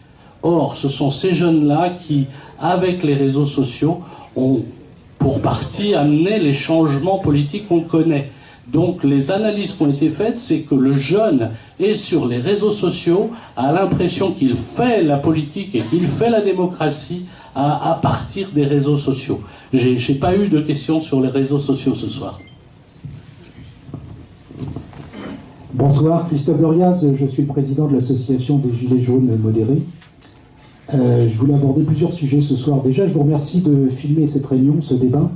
Or, ce sont ces jeunes-là qui, avec les réseaux sociaux, ont pour partie amené les changements politiques qu'on connaît. Donc les analyses qui ont été faites, c'est que le jeune est sur les réseaux sociaux, a l'impression qu'il fait la politique et qu'il fait la démocratie à partir des réseaux sociaux. J'ai pas eu de questions sur les réseaux sociaux ce soir. Bonsoir, Christophe Dorias, je suis le président de l'association des Gilets jaunes modérés. Je voulais aborder plusieurs sujets ce soir. Déjà, je vous remercie de filmer cette réunion, ce débat.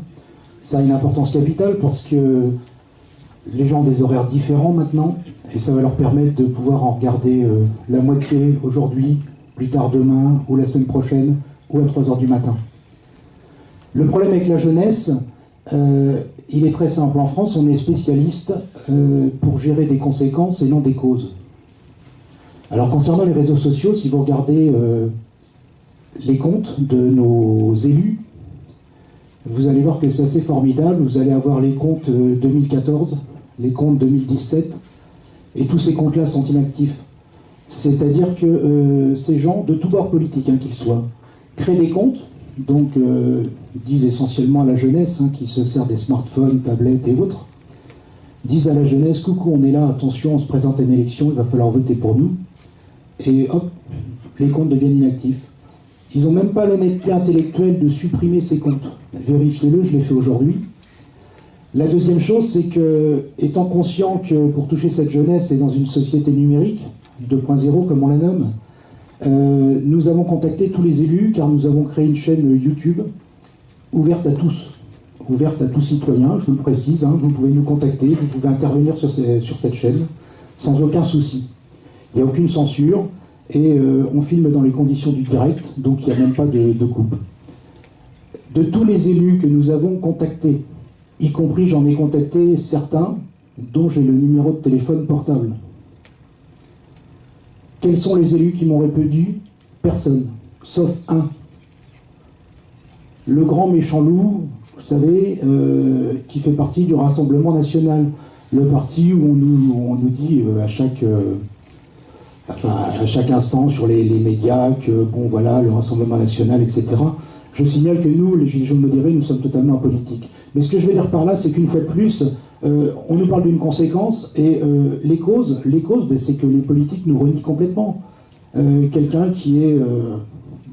Ça a une importance capitale parce que les gens ont des horaires différents maintenant et ça va leur permettre de pouvoir en regarder la moitié aujourd'hui, plus tard demain ou la semaine prochaine ou à 3 heures du matin. Le problème avec la jeunesse, il est très simple. En France, on est spécialiste pour gérer des conséquences et non des causes. Alors concernant les réseaux sociaux, si vous regardez les comptes de nos élus, vous allez voir que c'est assez formidable. Vous allez avoir les comptes 2014, les comptes 2017, et tous ces comptes-là sont inactifs. C'est-à-dire que ces gens, de tous bords politiques qu'ils soient, créent des comptes, donc disent essentiellement à la jeunesse, qui se sert des smartphones, tablettes et autres, disent à la jeunesse, coucou, on est là, attention, on se présente à une élection, il va falloir voter pour nous. Et hop, les comptes deviennent inactifs. Ils n'ont même pas l'honnêteté intellectuelle de supprimer ces comptes. Vérifiez-le, je l'ai fait aujourd'hui. La deuxième chose, c'est que, étant conscient que pour toucher cette jeunesse et dans une société numérique, 2.0 comme on la nomme, nous avons contacté tous les élus car nous avons créé une chaîne YouTube ouverte à tous citoyens, je vous le précise, vous pouvez nous contacter, vous pouvez intervenir sur cette chaîne sans aucun souci. Il n'y a aucune censure et on filme dans les conditions du direct, donc il n'y a même pas de coupe. De tous les élus que nous avons contactés, y compris j'en ai contacté certains dont j'ai le numéro de téléphone portable. Quels sont les élus qui m'ont répondu? Personne, sauf un. Le grand méchant loup, vous savez, qui fait partie du Rassemblement national, le parti où on nous dit à chaque instant sur les médias que, bon voilà, le Rassemblement national, etc. Je signale que nous, les Gilets jaunes modérés, nous sommes totalement apolitiques. Mais ce que je veux dire par là, c'est qu'une fois de plus, on nous parle d'une conséquence, et les causes, c'est que les politiques nous renient complètement. Quelqu'un qui est,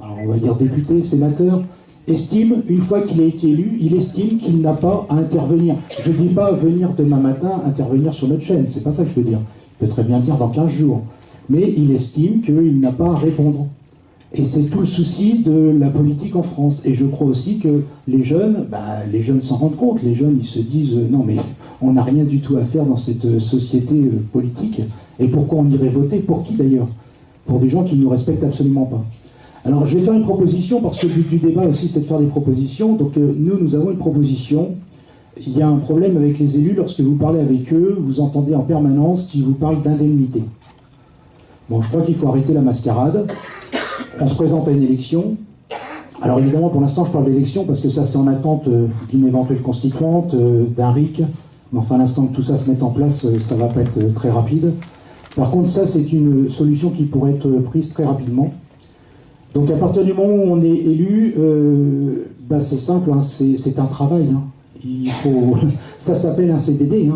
alors on va dire député, sénateur, estime, une fois qu'il a été élu, il estime qu'il n'a pas à intervenir. Je ne dis pas venir demain matin intervenir sur notre chaîne, c'est pas ça que je veux dire. Il peut très bien dire dans 15 jours. Mais il estime qu'il n'a pas à répondre. Et c'est tout le souci de la politique en France. Et je crois aussi que les jeunes s'en rendent compte. Les jeunes, ils se disent non mais on n'a rien du tout à faire dans cette société politique. Et pourquoi on irait voter? Pour qui d'ailleurs? Pour des gens qui ne nous respectent absolument pas. Alors je vais faire une proposition, parce que le but du débat aussi c'est de faire des propositions. Donc nous avons une proposition. Il y a un problème avec les élus. Lorsque vous parlez avec eux, vous entendez en permanence qu'ils vous parlent d'indemnité. Bon, je crois qu'il faut arrêter la mascarade. On se présente à une élection. Alors évidemment, pour l'instant, je parle d'élection parce que ça, c'est en attente d'une éventuelle constituante, d'un RIC. Mais enfin, à l'instant que tout ça se mette en place, ça ne va pas être très rapide. Par contre, ça, c'est une solution qui pourrait être prise très rapidement. Donc à partir du moment où on est élu, c'est simple, c'est un travail. Il faut... Ça s'appelle un CDD.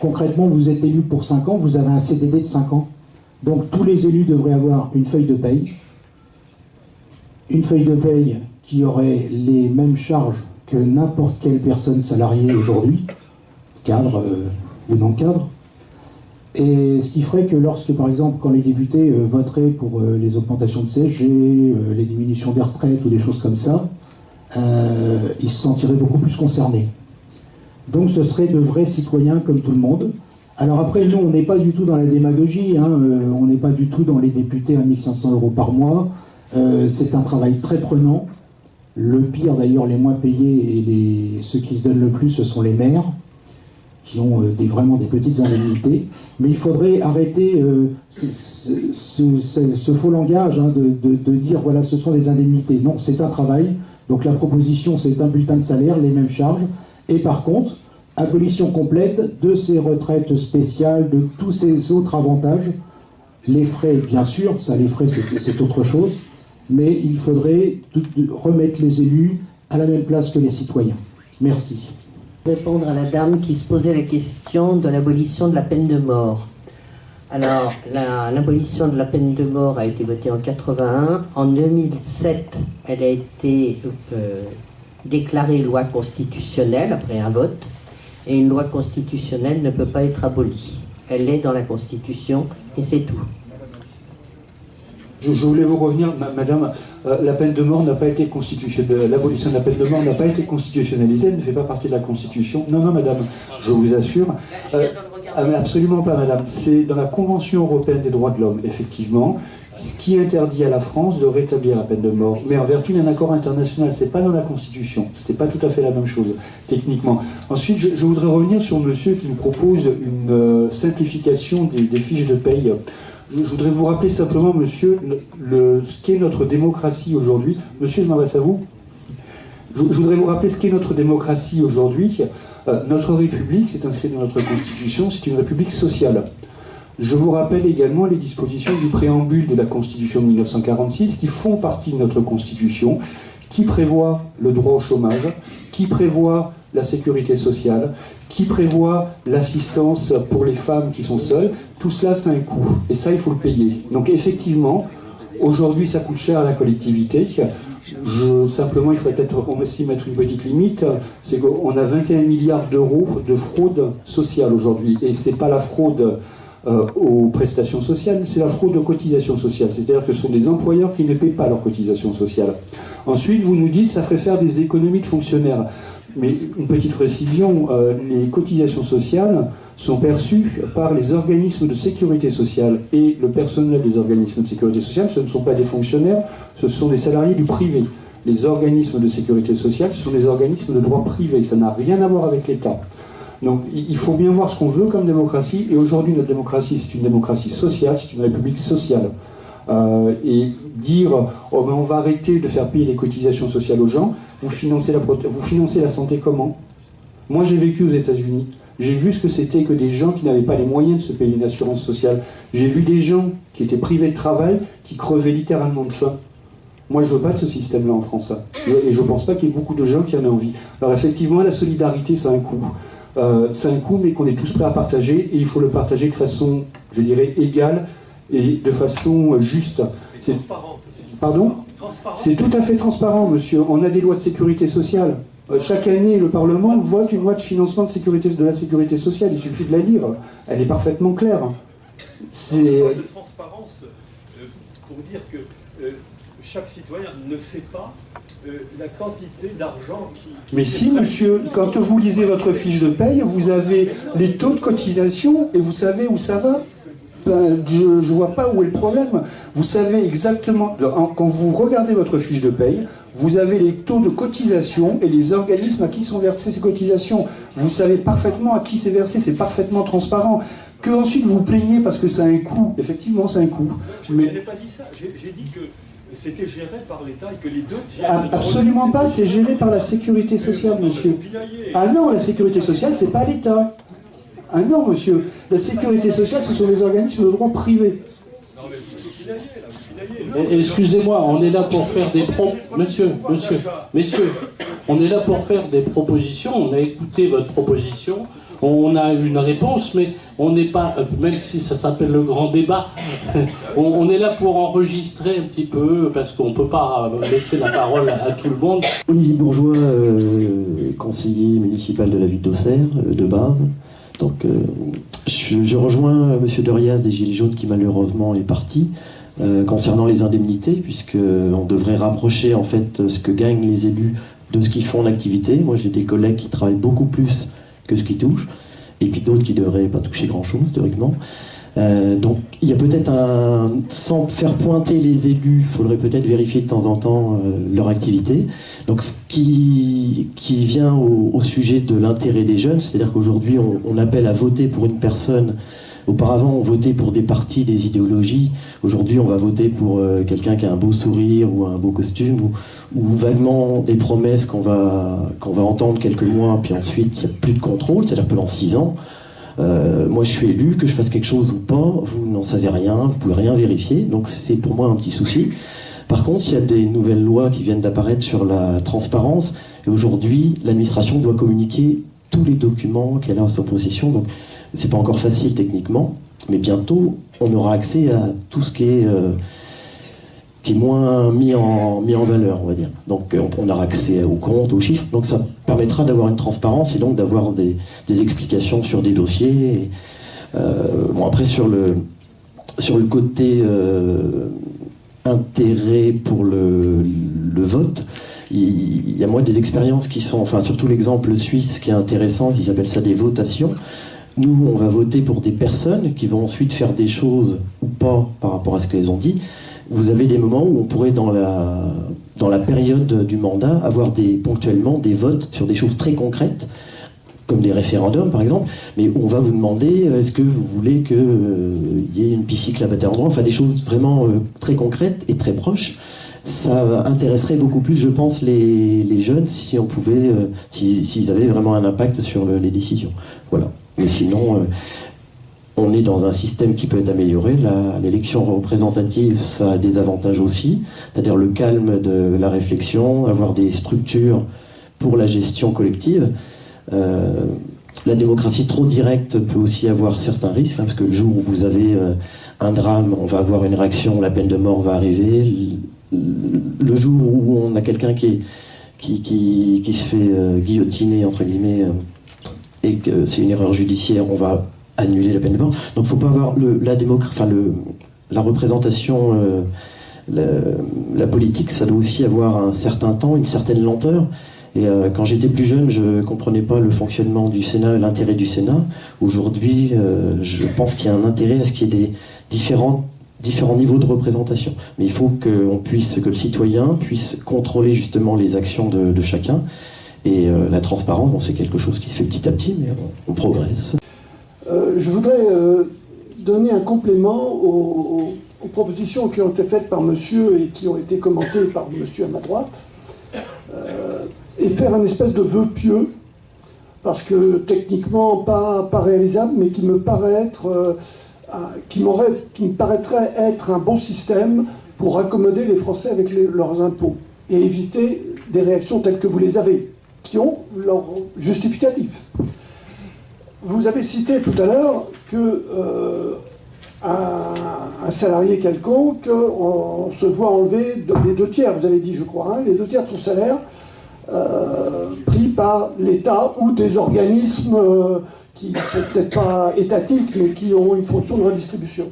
Concrètement, vous êtes élu pour 5 ans, vous avez un CDD de 5 ans. Donc tous les élus devraient avoir une feuille de paye. Une feuille de paye qui aurait les mêmes charges que n'importe quelle personne salariée aujourd'hui, cadre ou non cadre. Et ce qui ferait que lorsque, par exemple, quand les députés voteraient pour les augmentations de CSG, les diminutions des retraites ou des choses comme ça, ils se sentiraient beaucoup plus concernés. Donc ce seraient de vrais citoyens comme tout le monde. Alors après, nous, on n'est pas du tout dans la démagogie, on n'est pas du tout dans les députés à 1 500 € par mois. C'est un travail très prenant. Le pire d'ailleurs, les moins payés et ceux qui se donnent le plus, ce sont les maires, qui ont vraiment des petites indemnités. Mais il faudrait arrêter ce faux langage hein, de dire voilà, ce sont les indemnités. Non, c'est un travail. Donc la proposition, c'est un bulletin de salaire, les mêmes charges. Et par contre, abolition complète de ces retraites spéciales, de tous ces autres avantages. Les frais, bien sûr, ça, les frais, c'est autre chose. Mais il faudrait remettre les élus à la même place que les citoyens. Merci. Répondre à la dame qui se posait la question de l'abolition de la peine de mort. Alors, l'abolition de la peine de mort a été votée en 81. En 2007, elle a été déclarée loi constitutionnelle après un vote. Et une loi constitutionnelle ne peut pas être abolie. Elle est dans la Constitution et c'est tout. Je voulais vous revenir, madame, la peine de mort n'a pas été constitutionnelle, l'abolition de la peine de mort n'a pas été constitutionnalisée, elle ne fait pas partie de la Constitution. Non, non, madame, je vous assure. Absolument pas, madame. C'est dans la Convention européenne des droits de l'homme, effectivement, ce qui interdit à la France de rétablir la peine de mort. Mais en vertu d'un accord international, c'est pas dans la Constitution. C'était pas tout à fait la même chose, techniquement. Ensuite, je voudrais revenir sur monsieur qui nous propose une simplification des fiches de paye. Je voudrais vous rappeler simplement, monsieur, ce qu'est notre démocratie aujourd'hui. Monsieur, je m'adresse à vous. Je voudrais vous rappeler ce qu'est notre démocratie aujourd'hui. Notre République, c'est inscrit dans notre Constitution, c'est une République sociale. Je vous rappelle également les dispositions du préambule de la Constitution de 1946 qui font partie de notre Constitution, qui prévoit le droit au chômage, qui prévoit la sécurité sociale, qui prévoit l'assistance pour les femmes qui sont seules. Tout cela, c'est un coût. Et ça, il faut le payer. Donc effectivement, aujourd'hui, ça coûte cher à la collectivité. Simplement, il faudrait peut-être aussi mettre une petite limite. C'est qu'on a 21 milliards d'euros de fraude sociale aujourd'hui. Et ce n'est pas la fraude aux prestations sociales, c'est la fraude aux cotisations sociales. C'est-à-dire que ce sont des employeurs qui ne paient pas leurs cotisations sociales. Ensuite, vous nous dites que ça ferait faire des économies de fonctionnaires. Mais une petite précision, les cotisations sociales sont perçues par les organismes de sécurité sociale. Et le personnel des organismes de sécurité sociale, ce ne sont pas des fonctionnaires, ce sont des salariés du privé. Les organismes de sécurité sociale, ce sont des organismes de droit privé. Ça n'a rien à voir avec l'État. Donc il faut bien voir ce qu'on veut comme démocratie. Et aujourd'hui, notre démocratie, c'est une démocratie sociale, c'est une république sociale. Et dire oh ben on va arrêter de faire payer les cotisations sociales aux gens, vous financez la santé comment? Moi j'ai vécu aux États-Unis, j'ai vu ce que c'était que des gens qui n'avaient pas les moyens de se payer une assurance sociale. J'ai vu des gens qui étaient privés de travail, qui crevaient littéralement de faim. Moi je veux pas de ce système-là en France, et je pense pas qu'il y ait beaucoup de gens qui en aient envie. Alors effectivement, la solidarité, c'est un coût. C'est un coût, mais qu'on est tous prêts à partager, et il faut le partager de façon, je dirais, égale et de façon juste. Pardon ? C'est tout à fait transparent, monsieur. On a des lois de sécurité sociale. Chaque année, le Parlement vote une loi de financement de la sécurité sociale. Il suffit de la lire. Elle est parfaitement claire. C'est de transparence pour dire que chaque citoyen ne sait pas la quantité d'argent qui... Mais si, monsieur, quand vous lisez votre fiche de paye, vous avez les taux de cotisation et vous savez où ça va. Ben, je ne vois pas où est le problème. Vous savez exactement, quand vous regardez votre fiche de paye, vous avez les taux de cotisation et les organismes à qui sont versées ces cotisations. Vous savez parfaitement à qui c'est versé, c'est parfaitement transparent. Que ensuite vous plaignez parce que ça a un coût, effectivement c'est un coût. Mais... Je n'ai pas dit ça, j'ai dit que c'était géré par l'État et que les deux... Absolument pas, c'est géré par la sécurité sociale, monsieur. Ah non, la sécurité sociale, c'est pas l'État. Ah non, monsieur, la sécurité sociale, ce sont les organismes de droit privé. Excusez-moi, on est là pour faire des messieurs, on est là pour faire des propositions. On a écouté votre proposition, on a une réponse, mais on n'est pas, même si ça s'appelle le grand débat, on est là pour enregistrer un petit peu, parce qu'on ne peut pas laisser la parole à tout le monde. Olivier Bourgeois, conseiller municipal de la ville d'Auxerre, de base. Donc, je rejoins M. Derias des Gilets jaunes qui malheureusement est parti concernant les indemnités, puisqu'on devrait rapprocher en fait ce que gagnent les élus de ce qu'ils font en activité. Moi j'ai des collègues qui travaillent beaucoup plus que ce qu'ils touchent, et puis d'autres qui ne devraient pas toucher grand chose théoriquement. Donc il y a peut-être sans faire pointer les élus, il faudrait peut-être vérifier de temps en temps leur activité. Donc ce qui vient au sujet de l'intérêt des jeunes, c'est-à-dire qu'aujourd'hui on appelle à voter pour une personne. Auparavant, on votait pour des partis, des idéologies. Aujourd'hui, on va voter pour quelqu'un qui a un beau sourire ou un beau costume, ou vaguement des promesses qu'on va entendre quelques mois, puis ensuite, il n'y a plus de contrôle, c'est-à-dire pendant 6 ans. Moi, je suis élu, que je fasse quelque chose ou pas, vous n'en savez rien, vous pouvez rien vérifier. Donc, c'est pour moi un petit souci. Par contre, il y a des nouvelles lois qui viennent d'apparaître sur la transparence. Et aujourd'hui, l'administration doit communiquer tous les documents qu'elle a à sa possession. Donc, c'est pas encore facile techniquement, mais bientôt on aura accès à tout ce qui est moins mis en valeur, on va dire. Donc on aura accès aux comptes, aux chiffres, donc ça permettra d'avoir une transparence et donc d'avoir des explications sur des dossiers. Bon, après sur le côté intérêt pour le vote, il y a moins des expériences qui sont, enfin surtout l'exemple suisse qui est intéressant, ils appellent ça des votations. Nous, on va voter pour des personnes qui vont ensuite faire des choses ou pas par rapport à ce qu'elles ont dit. Vous avez des moments où on pourrait, dans la période du mandat, avoir ponctuellement des votes sur des choses très concrètes, comme des référendums par exemple, mais on va vous demander est-ce que vous voulez qu'il y ait une piste cyclable à tel endroit, enfin des choses vraiment très concrètes et très proches. Ça intéresserait beaucoup plus, je pense, les jeunes si on pouvait, s'ils avaient vraiment un impact sur les décisions. Voilà. Mais sinon, on est dans un système qui peut être amélioré. L'élection représentative, ça a des avantages aussi, c'est-à-dire le calme de la réflexion, avoir des structures pour la gestion collective. La démocratie trop directe peut aussi avoir certains risques, hein, parce que le jour où vous avez un drame, on va avoir une réaction, la peine de mort va arriver. Le jour où on a quelqu'un qui se fait guillotiner, entre guillemets, et que c'est une erreur judiciaire, on va annuler la peine de mort. Donc il ne faut pas avoir la représentation, la politique, ça doit aussi avoir un certain temps, une certaine lenteur. Et quand j'étais plus jeune, je ne comprenais pas le fonctionnement du Sénat, l'intérêt du Sénat. Aujourd'hui, je pense qu'il y a un intérêt à ce qu'il y ait des différents niveaux de représentation. Mais il faut que le citoyen puisse contrôler justement les actions de chacun. Et la transparence, bon, c'est quelque chose qui se fait petit à petit, mais on progresse. Je voudrais donner un complément aux propositions qui ont été faites par monsieur et qui ont été commentées par monsieur à ma droite, et faire un espèce de vœu pieux, parce que techniquement pas réalisable, mais qui me paraîtrait être un bon système pour accommoder les Français avec leurs impôts et éviter des réactions telles que vous les avez, qui ont leur justificatif. Vous avez cité tout à l'heure que un salarié quelconque, on se voit enlever les 2/3, vous avez dit, je crois, hein, les 2/3 de son salaire pris par l'État ou des organismes qui ne sont peut-être pas étatiques, mais qui ont une fonction de redistribution.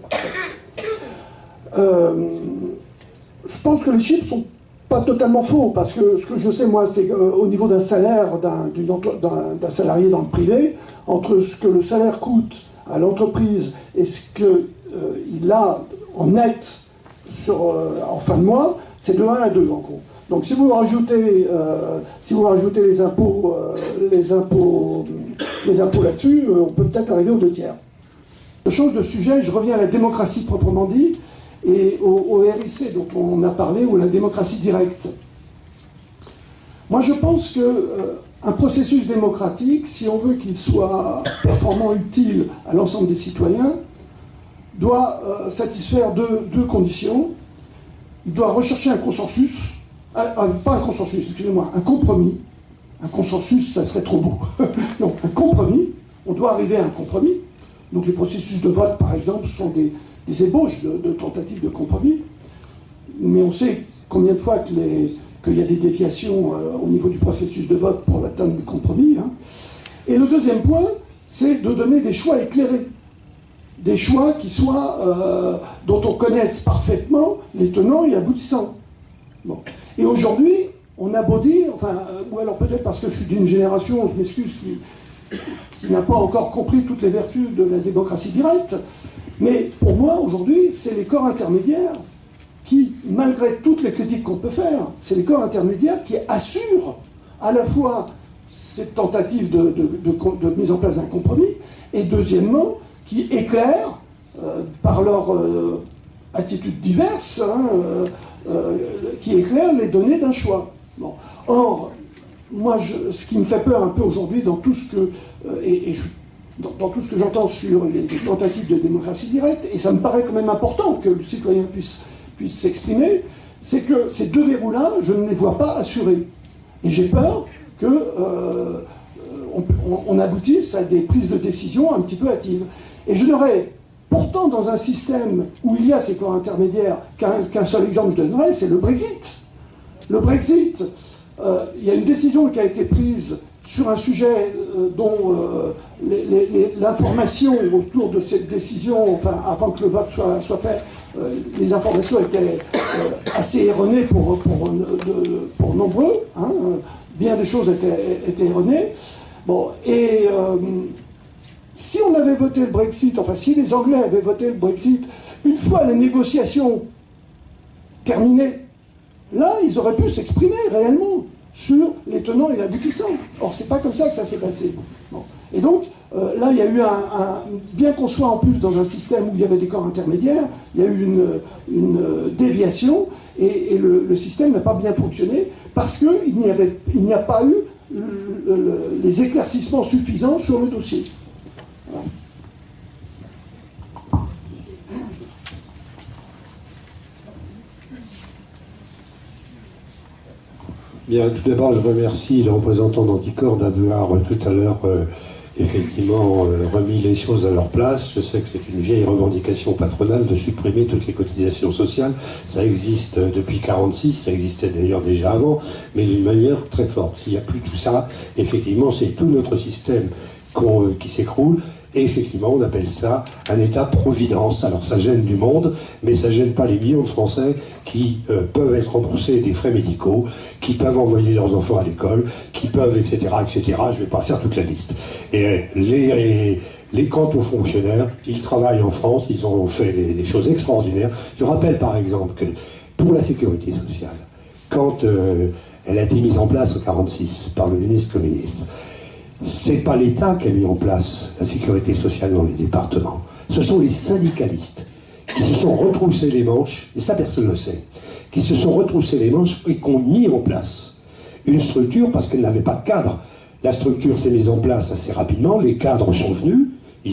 Je pense que les chiffres sont pas totalement faux, parce que ce que je sais, moi, c'est qu'au niveau d'un salaire d'un salarié dans le privé, entre ce que le salaire coûte à l'entreprise et ce qu'il a en net en fin de mois, c'est de 1 à 2 en gros. Donc si vous rajoutez les impôts là-dessus, on peut peut-être arriver aux 2/3. Je change de sujet, je reviens à la démocratie proprement dit, et au RIC dont on a parlé, ou la démocratie directe. Moi je pense qu'un processus démocratique, si on veut qu'il soit performant, utile à l'ensemble des citoyens, doit satisfaire deux conditions. Il doit rechercher un consensus, pas un consensus, excusez-moi, un compromis. Un consensus, ça serait trop beau. Non, un compromis, on doit arriver à un compromis. Donc les processus de vote, par exemple, sont des ébauches de tentatives de compromis. Mais on sait combien de fois qu'il y a des déviations au niveau du processus de vote pour l'atteinte du compromis. Hein. Et le deuxième point, c'est de donner des choix éclairés. Des choix qui soient, dont on connaisse parfaitement les tenants et aboutissants. Bon. Et aujourd'hui, on a beau dire, ou alors peut-être parce que je suis d'une génération, je m'excuse, qui n'a pas encore compris toutes les vertus de la démocratie directe, Mais pour moi, aujourd'hui, c'est les corps intermédiaires qui, malgré toutes les critiques qu'on peut faire, c'est les corps intermédiaires qui assurent à la fois cette tentative de mise en place d'un compromis, et deuxièmement, qui éclairent, par leur attitudes diverses, qui éclairent les données d'un choix. Bon. Or, moi, ce qui me fait peur un peu aujourd'hui dans tout ce que... dans tout ce que j'entends sur les tentatives de démocratie directe, et ça me paraît quand même important que le citoyen puisse s'exprimer, c'est que ces deux verrous-là, je ne les vois pas assurés. Et j'ai peur qu'on aboutisse à des prises de décision un petit peu hâtives. Et je n'aurais pourtant, dans un système où il y a ces corps intermédiaires, qu'un seul exemple je donnerais, c'est le Brexit. Le Brexit, il y a une décision qui a été prise sur un sujet dont l'information autour de cette décision, enfin avant que le vote soit fait, les informations étaient assez erronées pour nombreux, hein, bien des choses étaient erronées. Bon, et si on avait voté le Brexit, enfin si les Anglais avaient voté le Brexit, une fois les négociations terminées, là ils auraient pu s'exprimer réellement sur les tenants et aboutissants. Or, c'est pas comme ça que ça s'est passé. Bon. Et donc, là, il y a eu bien qu'on soit en plus dans un système où il y avait des corps intermédiaires, il y a eu une déviation, et le système n'a pas bien fonctionné, parce qu'il n'y a pas eu les éclaircissements suffisants sur le dossier. Voilà. Bien, tout d'abord, je remercie le représentant d'Anticor d'avoir tout à l'heure effectivement remis les choses à leur place. Je sais que c'est une vieille revendication patronale de supprimer toutes les cotisations sociales. Ça existe depuis 1946, ça existait d'ailleurs déjà avant, mais d'une manière très forte. S'il n'y a plus tout ça, effectivement, c'est tout notre système qui s'écroule. Et effectivement, on appelle ça un État-providence. Alors ça gêne du monde, mais ça gêne pas les millions de Français qui peuvent être remboursés des frais médicaux, qui peuvent envoyer leurs enfants à l'école, qui peuvent, etc., etc. Je vais pas faire toute la liste. Et les quant aux fonctionnaires, ils travaillent en France, ils ont fait des choses extraordinaires. Je rappelle par exemple que pour la sécurité sociale, quand elle a été mise en place en 1946 par le ministre communiste, c'est pas l'État qui a mis en place la sécurité sociale dans les départements. Ce sont les syndicalistes qui se sont retroussés les manches, et ça personne ne le sait, qui se sont retroussés les manches et qui ont mis en place une structure parce qu'elle n'avait pas de cadre. La structure s'est mise en place assez rapidement, les cadres sont venus, il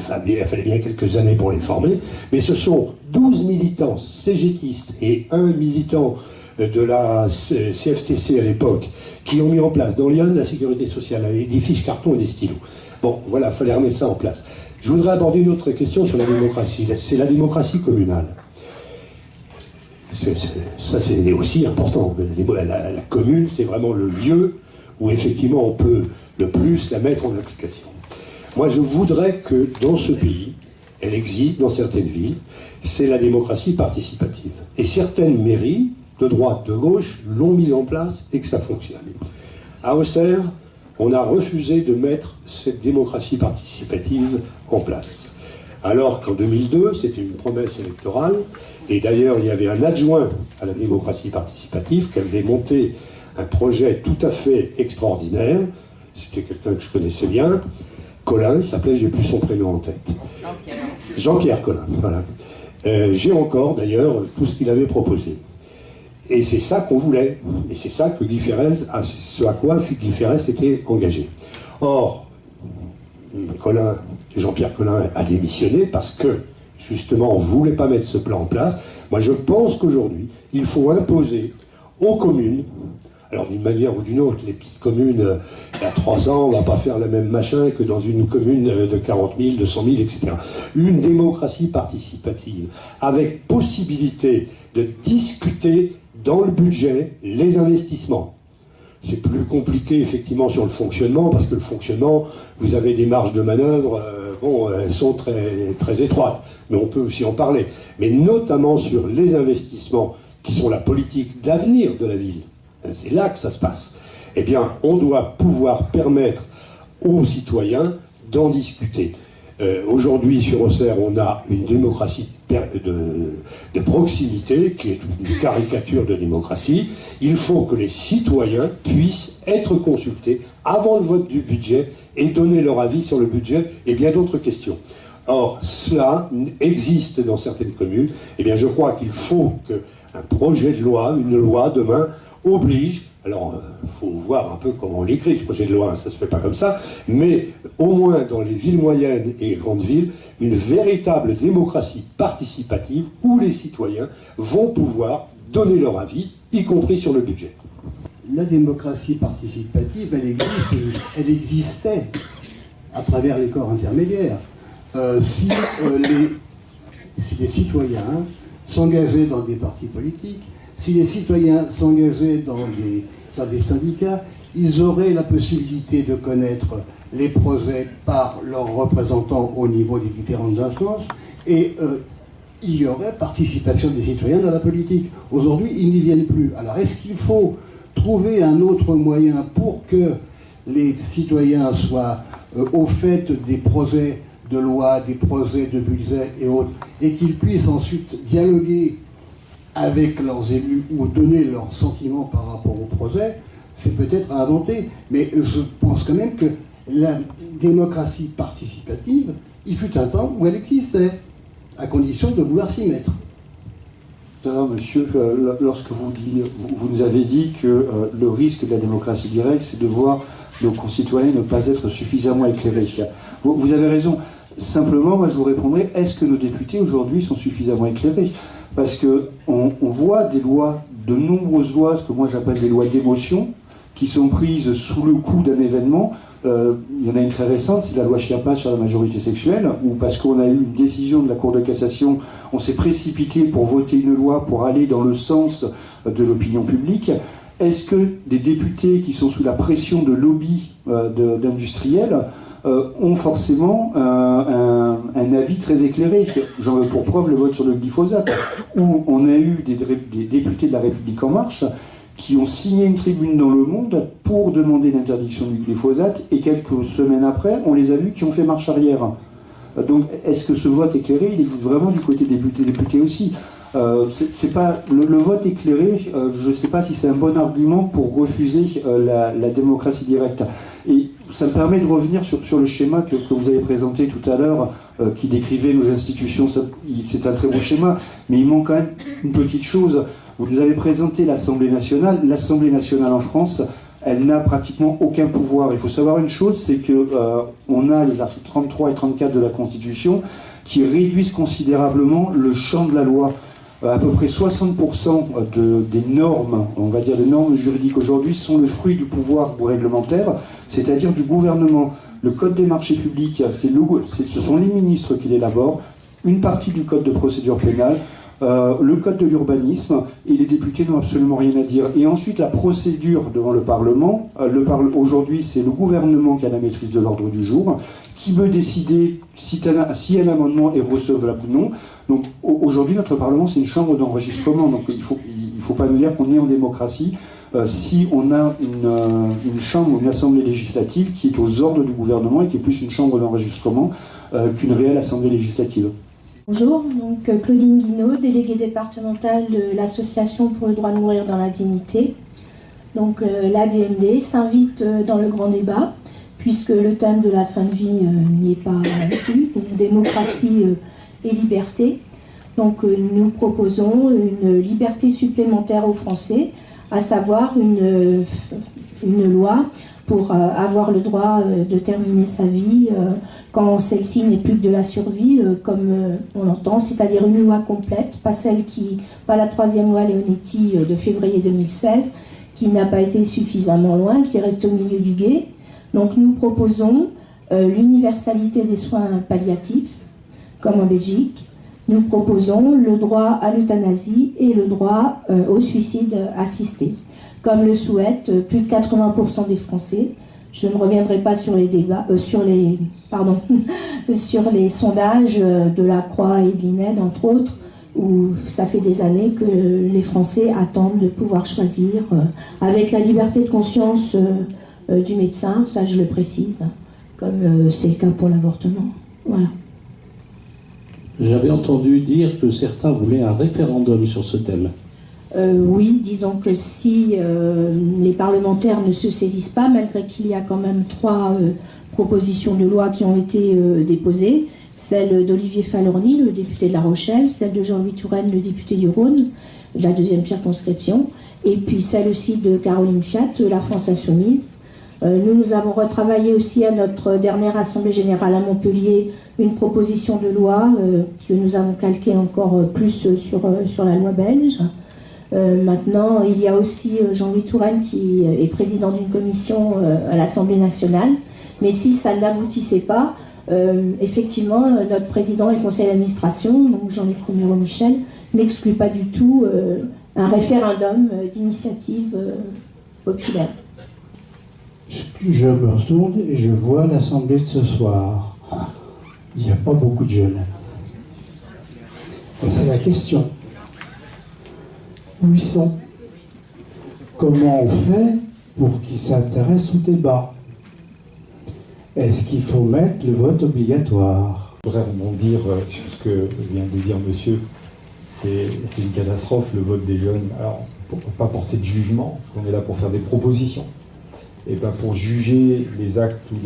fallait bien quelques années pour les former, mais ce sont 12 militants cégétistes et un militant de la CFTC à l'époque, qui ont mis en place dans l'ION la sécurité sociale, avec des fiches carton et des stylos. Bon, voilà, il fallait remettre ça en place. Je voudrais aborder une autre question sur la démocratie. C'est la démocratie communale. Ça, c'est aussi important. La commune, c'est vraiment le lieu où, effectivement, on peut le plus la mettre en application. Moi, je voudrais que, dans ce pays, elle existe dans certaines villes, c'est la démocratie participative. Et certaines mairies, de droite, de gauche, l'ont mise en place et que ça fonctionne. À Auxerre, on a refusé de mettre cette démocratie participative en place. Alors qu'en 2002, c'était une promesse électorale, et d'ailleurs il y avait un adjoint à la démocratie participative qui avait monté un projet tout à fait extraordinaire. C'était quelqu'un que je connaissais bien, Collin, il s'appelait, j'ai plus son prénom en tête. Jean-Pierre Collin, voilà. J'ai encore d'ailleurs tout ce qu'il avait proposé. Et c'est ça qu'on voulait. Et c'est ça que Guy Ferrez, ce à quoi Guy Ferrez s'était engagé. Or, Jean-Pierre Collin a démissionné parce que, justement, on ne voulait pas mettre ce plan en place. Moi, je pense qu'aujourd'hui, il faut imposer aux communes, alors d'une manière ou d'une autre, les petites communes, il y a 3 ans, on ne va pas faire le même machin que dans une commune de 40 000, de 100 000, etc. Une démocratie participative, avec possibilité de discuter dans le budget les investissements. C'est plus compliqué effectivement sur le fonctionnement, parce que le fonctionnement, vous avez des marges de manœuvre, elles sont très, très étroites, mais on peut aussi en parler. Mais notamment sur les investissements, qui sont la politique d'avenir de la ville, c'est là que ça se passe. Eh bien, on doit pouvoir permettre aux citoyens d'en discuter. Aujourd'hui, sur Auxerre, on a une démocratie de proximité qui est une caricature de démocratie. Il faut que les citoyens puissent être consultés avant le vote du budget et donner leur avis sur le budget et bien d'autres questions. Or, cela existe dans certaines communes. Eh bien, je crois qu'il faut qu'un projet de loi, une loi demain, oblige. Alors, il faut voir un peu comment on l'écrit, ce projet de loi, ça ne se fait pas comme ça, mais au moins dans les villes moyennes et grandes villes, une véritable démocratie participative où les citoyens vont pouvoir donner leur avis, y compris sur le budget. La démocratie participative, elle existait à travers les corps intermédiaires. Si les citoyens s'engageaient dans des partis politiques, si les citoyens s'engageaient dans des syndicats, ils auraient la possibilité de connaître les projets par leurs représentants au niveau des différentes instances et il y aurait participation des citoyens dans la politique. Aujourd'hui, ils n'y viennent plus. Alors, est-ce qu'il faut trouver un autre moyen pour que les citoyens soient au fait des projets de loi, des projets de budget et autres, et qu'ils puissent ensuite dialoguer avec leurs élus ou donner leurs sentiments par rapport au projet, c'est peut-être à inventer. Mais je pense quand même que la démocratie participative, il fut un temps où elle existait, à condition de vouloir s'y mettre. Monsieur, lorsque vous nous avez dit que le risque de la démocratie directe, c'est de voir nos concitoyens ne pas être suffisamment éclairés. Vous avez raison. Simplement, moi je vous répondrai, est-ce que nos députés aujourd'hui sont suffisamment éclairés? Parce qu'on voit des lois, de nombreuses lois, ce que moi j'appelle des lois d'émotion, qui sont prises sous le coup d'un événement. Il y en a une très récente, c'est la loi Chiappa sur la majorité sexuelle, où parce qu'on a eu une décision de la Cour de cassation, on s'est précipité pour voter une loi pour aller dans le sens de l'opinion publique. Est-ce que des députés qui sont sous la pression de lobbies d'industriels ont forcément un avis très écléré? J'en veux pour preuve le vote sur le glyphosate, où on a eu des députés de la République En Marche qui ont signé une tribune dans Le Monde pour demander l'interdiction du glyphosate, et quelques semaines après, on les a vus qui ont fait marche arrière. Donc, est-ce que ce vote éclairé, il existe vraiment du côté des députés aussi? C'est pas le vote éclairé, je ne sais pas si c'est un bon argument pour refuser la démocratie directe. Et ça me permet de revenir sur le schéma que vous avez présenté tout à l'heure, qui décrivait nos institutions. C'est un très beau schéma, mais il manque quand même une petite chose. Vous nous avez présenté l'Assemblée nationale. L'Assemblée nationale en France, elle n'a pratiquement aucun pouvoir. Il faut savoir une chose, c'est qu'on a les articles 33 et 34 de la Constitution qui réduisent considérablement le champ de la loi. À peu près 60% des normes, on va dire des normes juridiques aujourd'hui, sont le fruit du pouvoir réglementaire, c'est-à-dire du gouvernement. Le Code des marchés publics, ce sont les ministres qui l'élaborent, une partie du Code de procédure pénale, le Code de l'urbanisme, et les députés n'ont absolument rien à dire. Et ensuite, la procédure devant le Parlement. Aujourd'hui, c'est le gouvernement qui a la maîtrise de l'ordre du jour, qui peut décider si un amendement est recevable ou non. Donc aujourd'hui, notre Parlement, c'est une chambre d'enregistrement. Donc il faut pas nous dire qu'on est en démocratie si on a une chambre, une assemblée législative qui est aux ordres du gouvernement et qui est plus une chambre d'enregistrement qu'une réelle assemblée législative. Bonjour, donc Claudine Guinaud, déléguée départementale de l'Association pour le droit de mourir dans la dignité. Donc l'ADMD s'invite dans le grand débat, puisque le thème de la fin de vie n'y est pas inclus, donc démocratie et liberté. Donc nous proposons une liberté supplémentaire aux Français, à savoir une loi pour avoir le droit de terminer sa vie quand celle-ci n'est plus que de la survie, comme on entend, c'est-à-dire une loi complète, pas la troisième loi Leonetti de février 2016, qui n'a pas été suffisamment loin, qui reste au milieu du gué. Donc nous proposons l'universalité des soins palliatifs, comme en Belgique. Nous proposons le droit à l'euthanasie et le droit au suicide assisté, comme le souhaitent plus de 80% des Français. Je ne reviendrai pas sur les débats, sur les sondages de la Croix et de l'INED, entre autres, où ça fait des années que les Français attendent de pouvoir choisir, avec la liberté de conscience du médecin, ça je le précise, comme c'est le cas pour l'avortement. Voilà. J'avais entendu dire que certains voulaient un référendum sur ce thème. Oui, disons que si les parlementaires ne se saisissent pas, malgré qu'il y a quand même 3 propositions de loi qui ont été déposées, celle d'Olivier Falorni, le député de La Rochelle, celle de Jean-Louis Touraine, le député du Rhône, de la 2e circonscription, et puis celle aussi de Caroline Fiat, La France Insoumise. Nous avons retravaillé aussi à notre dernière Assemblée Générale à Montpellier une proposition de loi que nous avons calquée encore plus sur la loi belge. Maintenant, il y a aussi Jean-Louis Touraine qui est président d'une commission à l'Assemblée nationale. Mais si ça n'aboutissait pas, effectivement, notre président et conseil d'administration, donc Jean-Luc Romero-Michel, n'exclut pas du tout un référendum d'initiative populaire. Je me retourne et je vois l'Assemblée de ce soir. Il n'y a pas beaucoup de jeunes. Et c'est la question. Où ils sont? Comment on fait pour qu'ils s'intéressent au débat? Est-ce qu'il faut mettre le vote obligatoire? Je voudrais rebondir sur ce que vient de dire monsieur. C'est une catastrophe, le vote des jeunes. Alors, pour ne pas porter de jugement, parce qu'on est là pour faire des propositions, et pas pour juger les actes ou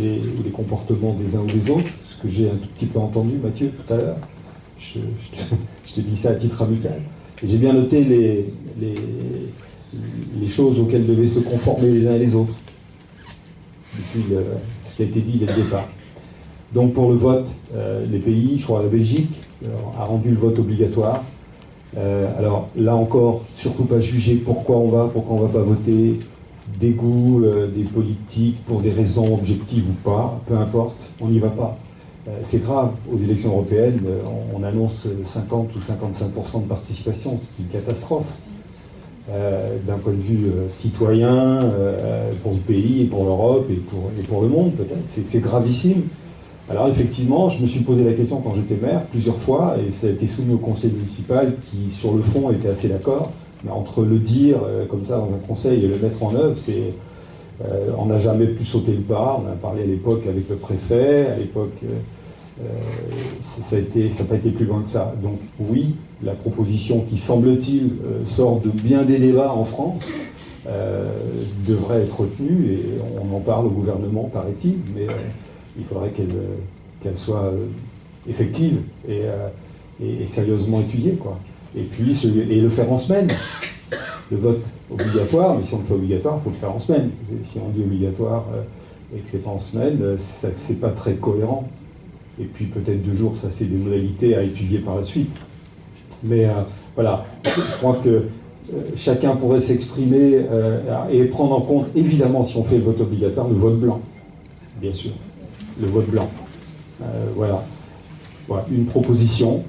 les comportements des uns ou des autres, ce que j'ai un tout petit peu entendu, Mathieu, tout à l'heure. Je te dis ça à titre amical. Et j'ai bien noté les choses auxquelles devaient se conformer les uns et les autres, depuis ce qui a été dit dès le départ. Donc pour le vote, les pays, je crois la Belgique, a rendu le vote obligatoire. Alors là encore, surtout pas juger pourquoi on va pas voter, des goûts, des politiques, pour des raisons objectives ou pas, peu importe, on n'y va pas. C'est grave, aux élections européennes, on annonce 50 ou 55% de participation, ce qui est une catastrophe. D'un point de vue citoyen, pour le pays, et pour l'Europe, et pour le monde peut-être, c'est gravissime. Alors effectivement, je me suis posé la question quand j'étais maire, plusieurs fois, et ça a été soumis au conseil municipal qui, sur le fond, était assez d'accord. Mais entre le dire comme ça dans un conseil et le mettre en œuvre, on n'a jamais pu sauter le pas. On a parlé à l'époque avec le préfet, à l'époque, ça n'a pas été plus loin que ça. Donc oui, la proposition qui, semble-t-il, sort de bien des débats en France, devrait être retenue, et on en parle au gouvernement, paraît-il, mais il faudrait qu'elle soit effective et sérieusement étudiée, quoi. Et puis le faire en semaine. Le vote obligatoire, mais si on le fait obligatoire, il faut le faire en semaine. Si on dit obligatoire et que c'est pas en semaine, c'est pas très cohérent. Et puis peut-être 2 jours, ça c'est des modalités à étudier par la suite. Mais voilà, je crois que chacun pourrait s'exprimer et prendre en compte, évidemment, si on fait le vote obligatoire, le vote blanc. Bien sûr, le vote blanc. Voilà. Voilà, une proposition.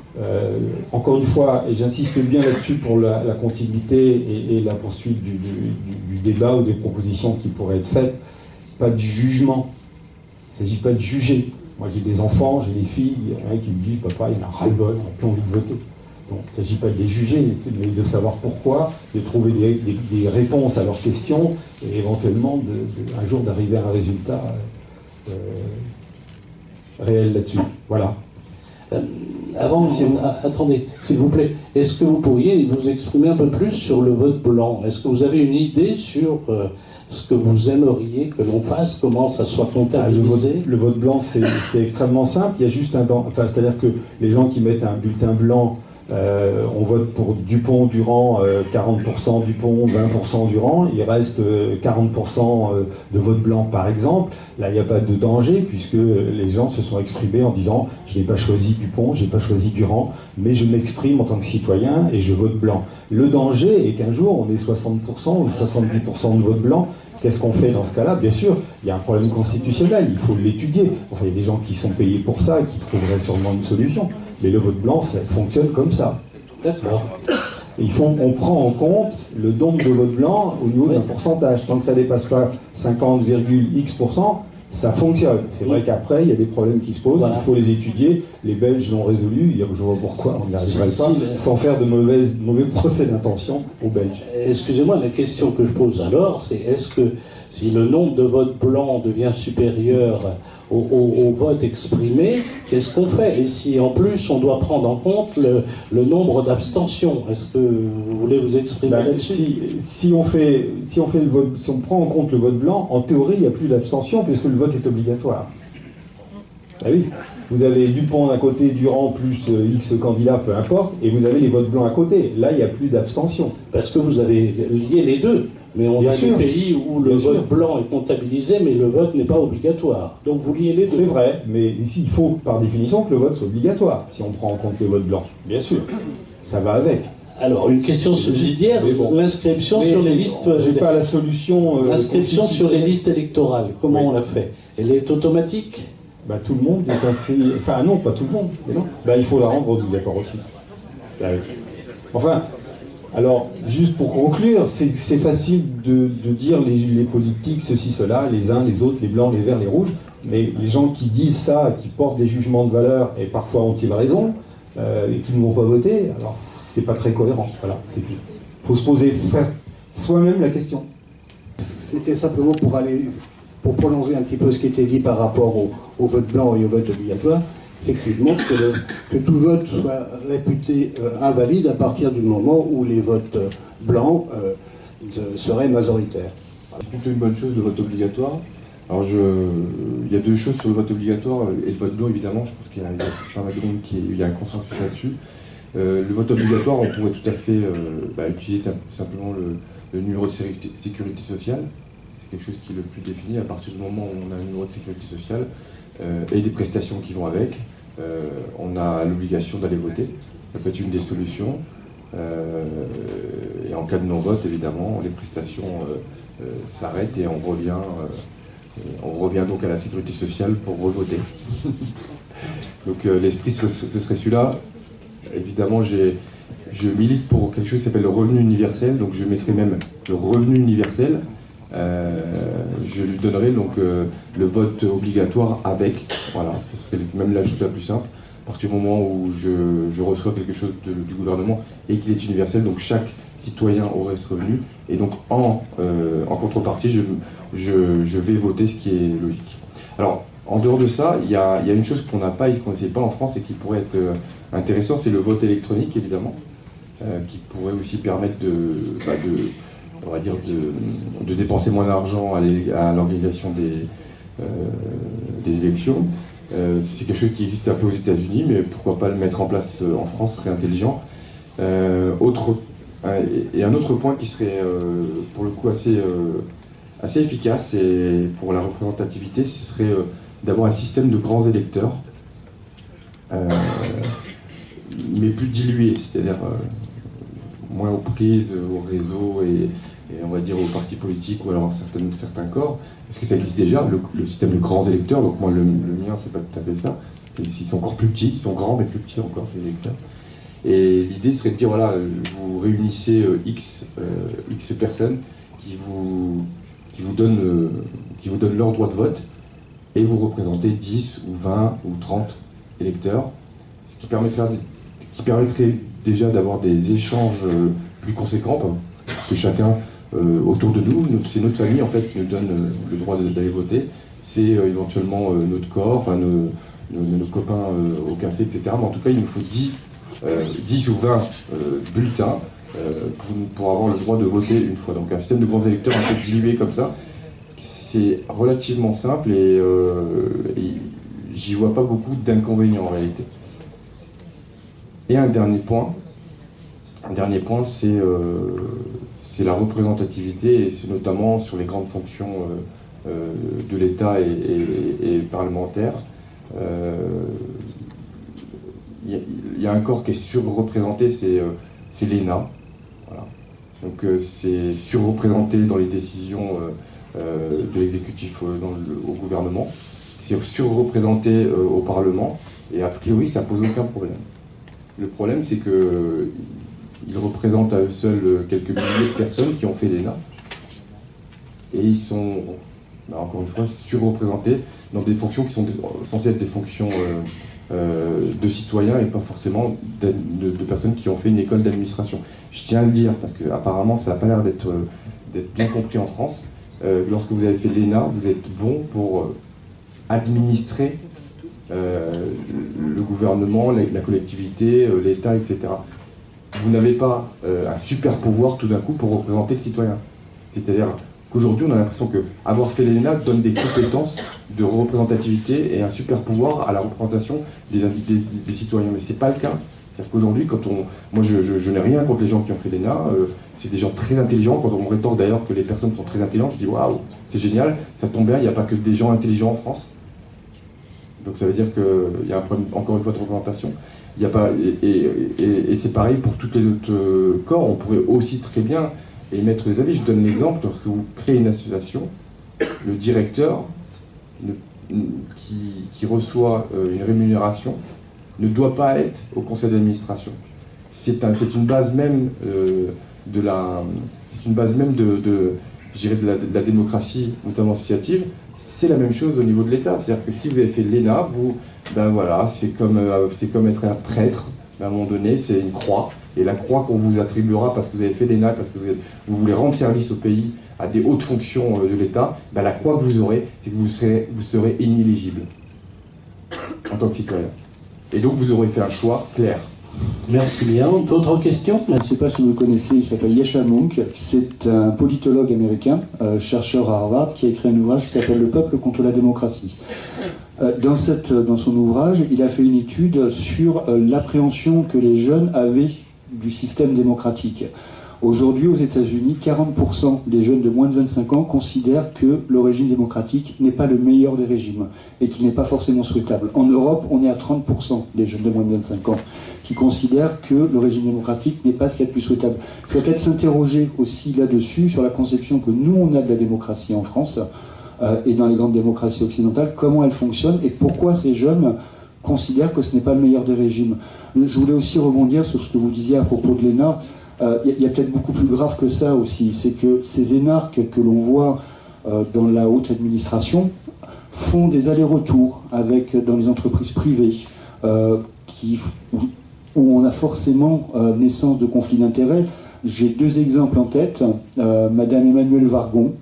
Encore une fois, et j'insiste bien là-dessus pour la continuité et la poursuite du débat ou des propositions qui pourraient être faites, pas de jugement. Il ne s'agit pas de juger. Moi j'ai des enfants, j'ai des filles, il y en a qui me disent « Papa, il y en a ras-le-bol, on n'a plus envie de voter ». Donc il ne s'agit pas de les juger, mais de savoir pourquoi, de trouver des réponses à leurs questions et éventuellement un jour d'arriver à un résultat réel là-dessus. Voilà. Attendez, s'il vous plaît, est-ce que vous pourriez vous exprimer un peu plus sur le vote blanc? Est-ce que vous avez une idée sur ce que vous aimeriez que l'on fasse, comment ça soit comptabilisé? Le vote blanc, c'est extrêmement simple. Il y a juste c'est-à-dire que les gens qui mettent un bulletin blanc, on vote pour Dupont-Durand, 40% Dupont, 20% Durand, il reste 40% de vote blanc par exemple. Là il n'y a pas de danger puisque les gens se sont exprimés en disant je n'ai pas choisi Dupont, je n'ai pas choisi Durand, mais je m'exprime en tant que citoyen et je vote blanc. Le danger est qu'un jour on ait 60% ou 70% de vote blanc. Qu'est-ce qu'on fait dans ce cas-là? Bien sûr, il y a un problème constitutionnel, il faut l'étudier. Enfin, il y a des gens qui sont payés pour ça et qui trouveraient sûrement une solution. Mais le vote blanc, ça fonctionne comme ça. D'accord. On prend en compte le nombre de votes blancs au niveau d'un pourcentage. Tant que ça ne dépasse pas 50,x%, ça fonctionne. C'est vrai qu'après, il y a des problèmes qui se posent, il faut les étudier. Les Belges l'ont résolu, je vois pourquoi on n'y arriverait pas, sans faire de mauvais procès d'intention aux Belges. Excusez-moi, la question que je pose alors, c'est est-ce que si le nombre de votes blancs devient supérieur au vote exprimé, qu'est-ce qu'on fait? Et si en plus on doit prendre en compte le nombre d'abstentions, est-ce que vous voulez vous exprimer là-dessus? Si on prend en compte le vote blanc, en théorie, il n'y a plus d'abstention puisque le vote est obligatoire. Ah oui, vous avez Dupont d'un côté, Durand plus X candidats, peu importe, et vous avez les votes blancs à côté. Là, il n'y a plus d'abstention. Parce que vous avez lié les deux. Mais on a des pays où le vote blanc est comptabilisé, mais le vote n'est pas obligatoire. Donc vous liez les deux. C'est vrai, mais ici, il faut par définition que le vote soit obligatoire, si on prend en compte les votes blancs. Bien sûr, ça va avec. Alors, une question subsidiaire, l'inscription sur les listes... J'ai pas la solution... l'inscription sur les listes électorales, comment on la fait? Elle est automatique? Bah, tout le monde est inscrit... Enfin, non, pas tout le monde, mais non. Bah, il faut la rendre obligatoire aussi. Bah, oui. Enfin... Alors, juste pour conclure, c'est facile de dire les politiques, ceci, cela, les uns, les autres, les blancs, les verts, les rouges, mais les gens qui disent ça, qui portent des jugements de valeur, et parfois ont-ils raison, et qui ne vont pas voter, alors c'est pas très cohérent. Voilà, c'est tout. Il faut se poser, faire soi-même la question. C'était simplement pour prolonger un petit peu ce qui était dit par rapport au vote blanc et au vote obligatoire. Effectivement, que tout vote soit réputé invalide à partir du moment où les votes blancs seraient majoritaires. C'est plutôt une bonne chose, le vote obligatoire. Alors, il y a deux choses sur le vote obligatoire et le vote blanc, évidemment. Je pense qu'il y a pas mal de monde il y a un consensus là-dessus. Le vote obligatoire, on pourrait tout à fait utiliser simplement le numéro de sécurité sociale. C'est quelque chose qui est le plus défini à partir du moment où on a un numéro de sécurité sociale et des prestations qui vont avec. On a l'obligation d'aller voter. Ça peut être une des solutions. Et en cas de non-vote, évidemment, les prestations s'arrêtent et on revient donc à la sécurité sociale pour revoter. Donc l'esprit, ce serait celui-là. Évidemment, je milite pour quelque chose qui s'appelle le revenu universel, donc je mettrai même le revenu universel. Je lui donnerai donc le vote obligatoire avec, voilà, ce serait même la chose la plus simple, à partir du moment où je reçois quelque chose du gouvernement et qu'il est universel, donc chaque citoyen aurait ce revenu, et donc en contrepartie, je vais voter, ce qui est logique. Alors, en dehors de ça, il y a une chose qu'on n'essaie pas en France et qui pourrait être intéressant, c'est le vote électronique, évidemment, qui pourrait aussi permettre on va dire de dépenser moins d'argent à l'organisation des élections. C'est quelque chose qui existe un peu aux États-Unis, mais pourquoi pas le mettre en place en France, ce serait intelligent. Et un autre point qui serait pour le coup assez efficace et pour la représentativité, ce serait d'avoir un système de grands électeurs, mais plus dilué, c'est-à-dire moins aux prises, au réseau et on va dire aux partis politiques ou alors certains corps, parce que ça existe déjà, le système de grands électeurs. Donc moi le mien c'est pas tout à fait ça, ils sont encore plus petits, ils sont grands mais plus petits encore ces électeurs. Et l'idée serait de dire voilà, vous réunissez X personnes qui vous donnent leur droit de vote et vous représentez 10 ou 20 ou 30 électeurs, ce qui permettrait déjà d'avoir des échanges plus conséquents, que chacun autour de nous, c'est notre famille en fait qui nous donne le droit d'aller voter, c'est éventuellement notre corps, enfin nos copains au café, etc. Mais en tout cas, il nous faut 10 ou 20 bulletins pour avoir le droit de voter une fois. Donc un système de grands électeurs un peu dilué comme ça, c'est relativement simple et j'y vois pas beaucoup d'inconvénients en réalité. Et un dernier point, c'est la représentativité, et c'est notamment sur les grandes fonctions de l'État et parlementaire. Il y a un corps qui est surreprésenté, c'est l'ENA. Voilà. Donc c'est surreprésenté dans les décisions de l'exécutif au gouvernement, c'est surreprésenté au Parlement, et a priori ça pose aucun problème. Le problème, c'est qu'ils représentent à eux seuls quelques milliers de personnes qui ont fait l'ENA. Et ils sont, encore une fois, surreprésentés dans des fonctions qui sont censées être des fonctions de citoyens et pas forcément de personnes qui ont fait une école d'administration. Je tiens à le dire, parce qu'apparemment, ça n'a pas l'air d'être bien compris en France. lorsque vous avez fait l'ENA, vous êtes bon pour administrer le gouvernement, la collectivité, l'État, etc. Vous n'avez pas un super pouvoir tout d'un coup pour représenter le citoyen. C'est-à-dire qu'aujourd'hui, on a l'impression qu'avoir fait l'ENA donne des compétences de représentativité et un super pouvoir à la représentation des citoyens. Mais ce n'est pas le cas. C'est-à-dire qu'aujourd'hui, moi je n'ai rien contre les gens qui ont fait l'ENA, c'est des gens très intelligents. Quand on me rétorque d'ailleurs que les personnes sont très intelligentes, je dis waouh, c'est génial, ça tombe bien, il n'y a pas que des gens intelligents en France. Donc ça veut dire qu'il y a un problème, encore une fois, de représentation. Il y a pas, et c'est pareil pour tous les autres corps, on pourrait aussi très bien émettre des avis. Je donne l'exemple, lorsque vous créez une association, le directeur qui reçoit une rémunération ne doit pas être au conseil d'administration. C'est une base même de la démocratie, notamment associative. C'est la même chose au niveau de l'État. C'est-à-dire que si vous avez fait l'ENA, ben voilà, c'est comme être un prêtre. À un moment donné, c'est une croix. Et la croix qu'on vous attribuera parce que vous avez fait l'ENA, parce que vous voulez rendre service au pays, à des hautes fonctions de l'État, ben la croix que vous aurez, c'est que vous serez inéligible en tant que citoyen. Et donc vous aurez fait un choix clair. Merci bien. D'autres questions? Je ne sais pas si vous le connaissez, il s'appelle Yascha Mounk. C'est un politologue américain, chercheur à Harvard, qui a écrit un ouvrage qui s'appelle « Le peuple contre la démocratie ». Dans son ouvrage, il a fait une étude sur l'appréhension que les jeunes avaient du système démocratique. Aujourd'hui, aux États-Unis, 40% des jeunes de moins de 25 ans considèrent que le régime démocratique n'est pas le meilleur des régimes et qu'il n'est pas forcément souhaitable. En Europe, on est à 30% des jeunes de moins de 25 ans qui considèrent que le régime démocratique n'est pas ce qu'il y a de plus souhaitable. Il faut peut-être s'interroger aussi là-dessus sur la conception que nous, on a de la démocratie en France et dans les grandes démocraties occidentales, comment elle fonctionne et pourquoi ces jeunes considèrent que ce n'est pas le meilleur des régimes. Je voulais aussi rebondir sur ce que vous disiez à propos de l'ENA. Il y a peut-être beaucoup plus grave que ça aussi, c'est que ces énarques que l'on voit dans la haute administration font des allers-retours dans les entreprises privées où on a forcément naissance de conflits d'intérêts. J'ai deux exemples en tête. Madame Emmanuelle Wargon.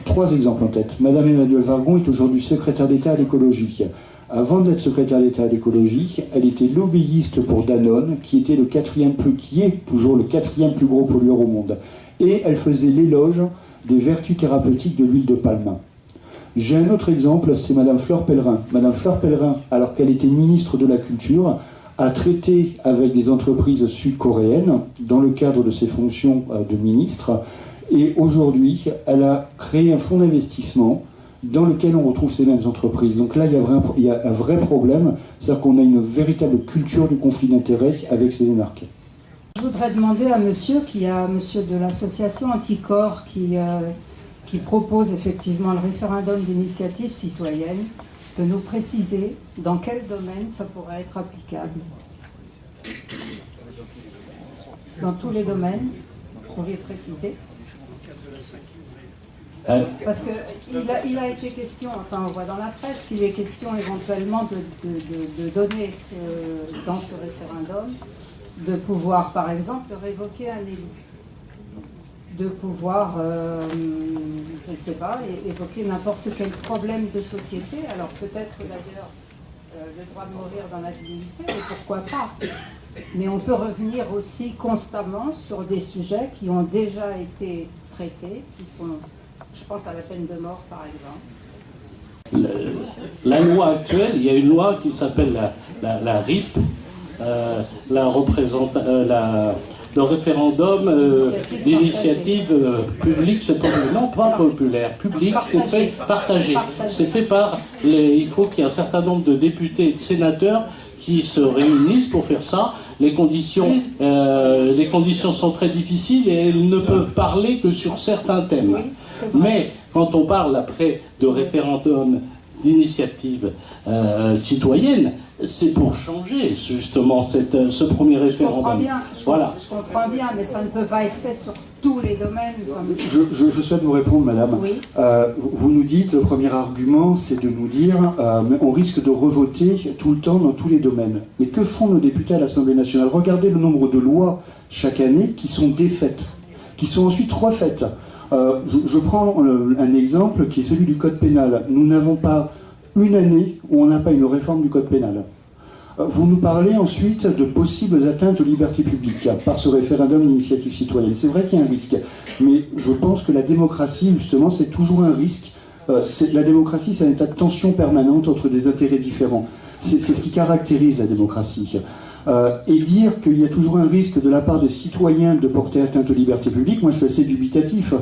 Trois exemples en tête. Madame Emmanuelle Wargon est aujourd'hui secrétaire d'État à l'écologie. Avant d'être secrétaire d'État à l'écologie, elle était lobbyiste pour Danone, qui est toujours le quatrième plus gros pollueur au monde. Et elle faisait l'éloge des vertus thérapeutiques de l'huile de palme. J'ai un autre exemple, c'est Madame Fleur Pellerin. Madame Fleur Pellerin, alors qu'elle était ministre de la Culture, a traité avec des entreprises sud-coréennes dans le cadre de ses fonctions de ministre. Et aujourd'hui, elle a créé un fonds d'investissement dans lequel on retrouve ces mêmes entreprises. Donc là, il y a un vrai problème, c'est-à-dire qu'on a une véritable culture du conflit d'intérêts avec ces énarques. Je voudrais demander à monsieur de l'association Anticorps qui propose effectivement le référendum d'initiative citoyenne, de nous préciser dans quel domaine ça pourrait être applicable. Dans tous les domaines, vous pouvez préciser. Parce qu'il a été question, enfin on voit dans la presse qu'il est question éventuellement de donner dans ce référendum, de pouvoir par exemple révoquer un élu, de pouvoir, je ne sais pas, évoquer n'importe quel problème de société, alors peut-être d'ailleurs le droit de mourir dans la dignité, mais pourquoi pas. Mais on peut revenir aussi constamment sur des sujets qui ont déjà été traités, qui sont... Je pense à la peine de mort, par exemple. La loi actuelle, il y a une loi qui s'appelle la RIP, le référendum d'initiative publique, c'est non pas populaire, public, c'est fait partagé. C'est fait par il faut qu'il y ait un certain nombre de députés et de sénateurs qui se réunissent pour faire ça. Les conditions sont très difficiles et elles ne peuvent parler que sur certains thèmes. Mais quand on parle après de référendum d'initiative citoyenne, c'est pour changer justement ce premier référendum. Je comprends bien, mais ça ne peut pas être fait sur tous les domaines. Je souhaite vous répondre, madame. Oui. Vous nous dites, le premier argument, c'est de nous dire on risque de revoter tout le temps dans tous les domaines. Mais que font nos députés à l'Assemblée nationale? Regardez le nombre de lois chaque année qui sont défaites, qui sont ensuite refaites. Je prends un exemple qui est celui du Code pénal. Nous n'avons pas une année où on n'a pas une réforme du Code pénal. Vous nous parlez ensuite de possibles atteintes aux libertés publiques par ce référendum d'initiative citoyenne. C'est vrai qu'il y a un risque, mais je pense que la démocratie, justement, c'est toujours un risque. La démocratie, c'est un état de tension permanente entre des intérêts différents. C'est ce qui caractérise la démocratie. Et dire qu'il y a toujours un risque de la part des citoyens de porter atteinte aux libertés publiques, moi je suis assez dubitatif,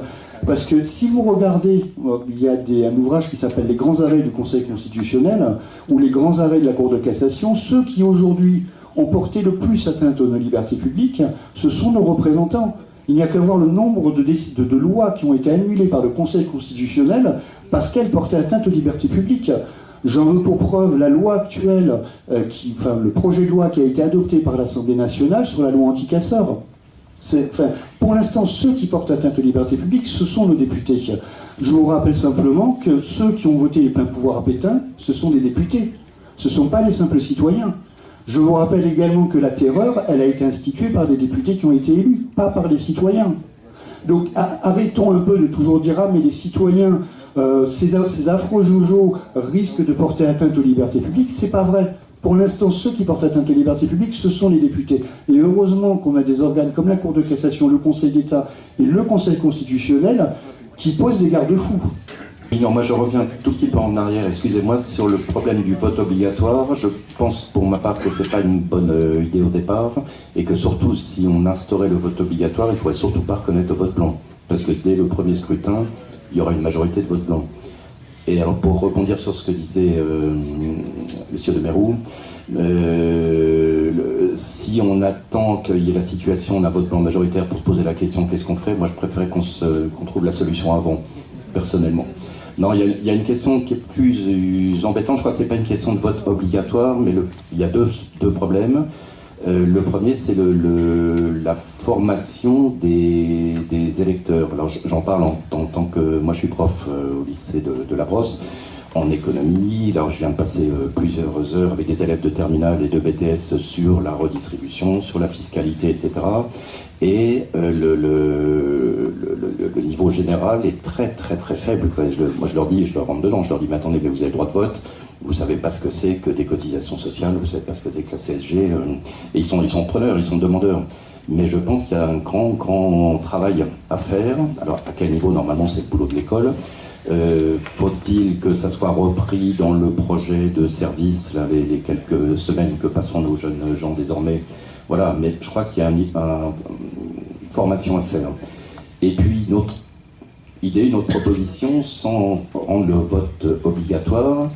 parce que si vous regardez, il y a un ouvrage qui s'appelle Les grands arrêts du Conseil constitutionnel, ou les grands arrêts de la Cour de cassation, ceux qui aujourd'hui ont porté le plus atteinte aux libertés publiques, ce sont nos représentants. Il n'y a qu'à voir le nombre de lois qui ont été annulées par le Conseil constitutionnel parce qu'elles portaient atteinte aux libertés publiques. J'en veux pour preuve la loi actuelle, le projet de loi qui a été adopté par l'Assemblée nationale sur la loi anti-casseurs. Pour l'instant, ceux qui portent atteinte aux libertés publiques, ce sont nos députés. Je vous rappelle simplement que ceux qui ont voté les pleins pouvoirs à Pétain, ce sont des députés. Ce ne sont pas les simples citoyens. Je vous rappelle également que la terreur, elle a été instituée par des députés qui ont été élus, pas par des citoyens. Donc arrêtons un peu de toujours dire « Ah, mais les citoyens... ces affreux joujos risquent de porter atteinte aux libertés publiques », c'est pas vrai. Pour l'instant, ceux qui portent atteinte aux libertés publiques, ce sont les députés. Et heureusement qu'on a des organes comme la Cour de cassation, le Conseil d'État et le Conseil constitutionnel qui posent des garde-fous. Oui, non, moi je reviens un tout petit peu en arrière, excusez-moi, sur le problème du vote obligatoire. Je pense pour ma part que c'est pas une bonne idée au départ, et que surtout si on instaurait le vote obligatoire, il ne faudrait surtout pas reconnaître le vote blanc. Parce que dès le premier scrutin, il y aura une majorité de vote blanc. Et alors pour rebondir sur ce que disait M. de Mérou, si on attend qu'il y ait la situation d'un vote blanc majoritaire pour se poser la question qu'est-ce qu'on fait, moi je préférais qu'on trouve la solution avant, personnellement. Non, il y a une question qui est plus embêtante, je crois que ce n'est pas une question de vote obligatoire, mais il y a deux problèmes. Le premier, c'est la formation des électeurs. Alors j'en parle en tant que... Moi je suis prof au lycée de La Brosse, en économie. Alors je viens de passer plusieurs heures avec des élèves de terminale et de BTS sur la redistribution, sur la fiscalité, etc. Et le niveau général est très très très faible. Moi je leur dis, je leur rentre dedans, je leur dis mais attendez, mais vous avez le droit de vote, vous savez pas ce que c'est que des cotisations sociales, vous savez pas ce que c'est que la CSG, et ils sont preneurs, ils sont demandeurs. Mais je pense qu'il y a un grand travail à faire. Alors à quel niveau? Normalement c'est le boulot de l'école. Faut-il que ça soit repris dans le projet de service, là, les quelques semaines que passeront nos jeunes gens désormais? Voilà, mais je crois qu'il y a une formation à faire. Et puis une autre idée, une autre proposition, sans rendre le vote obligatoire.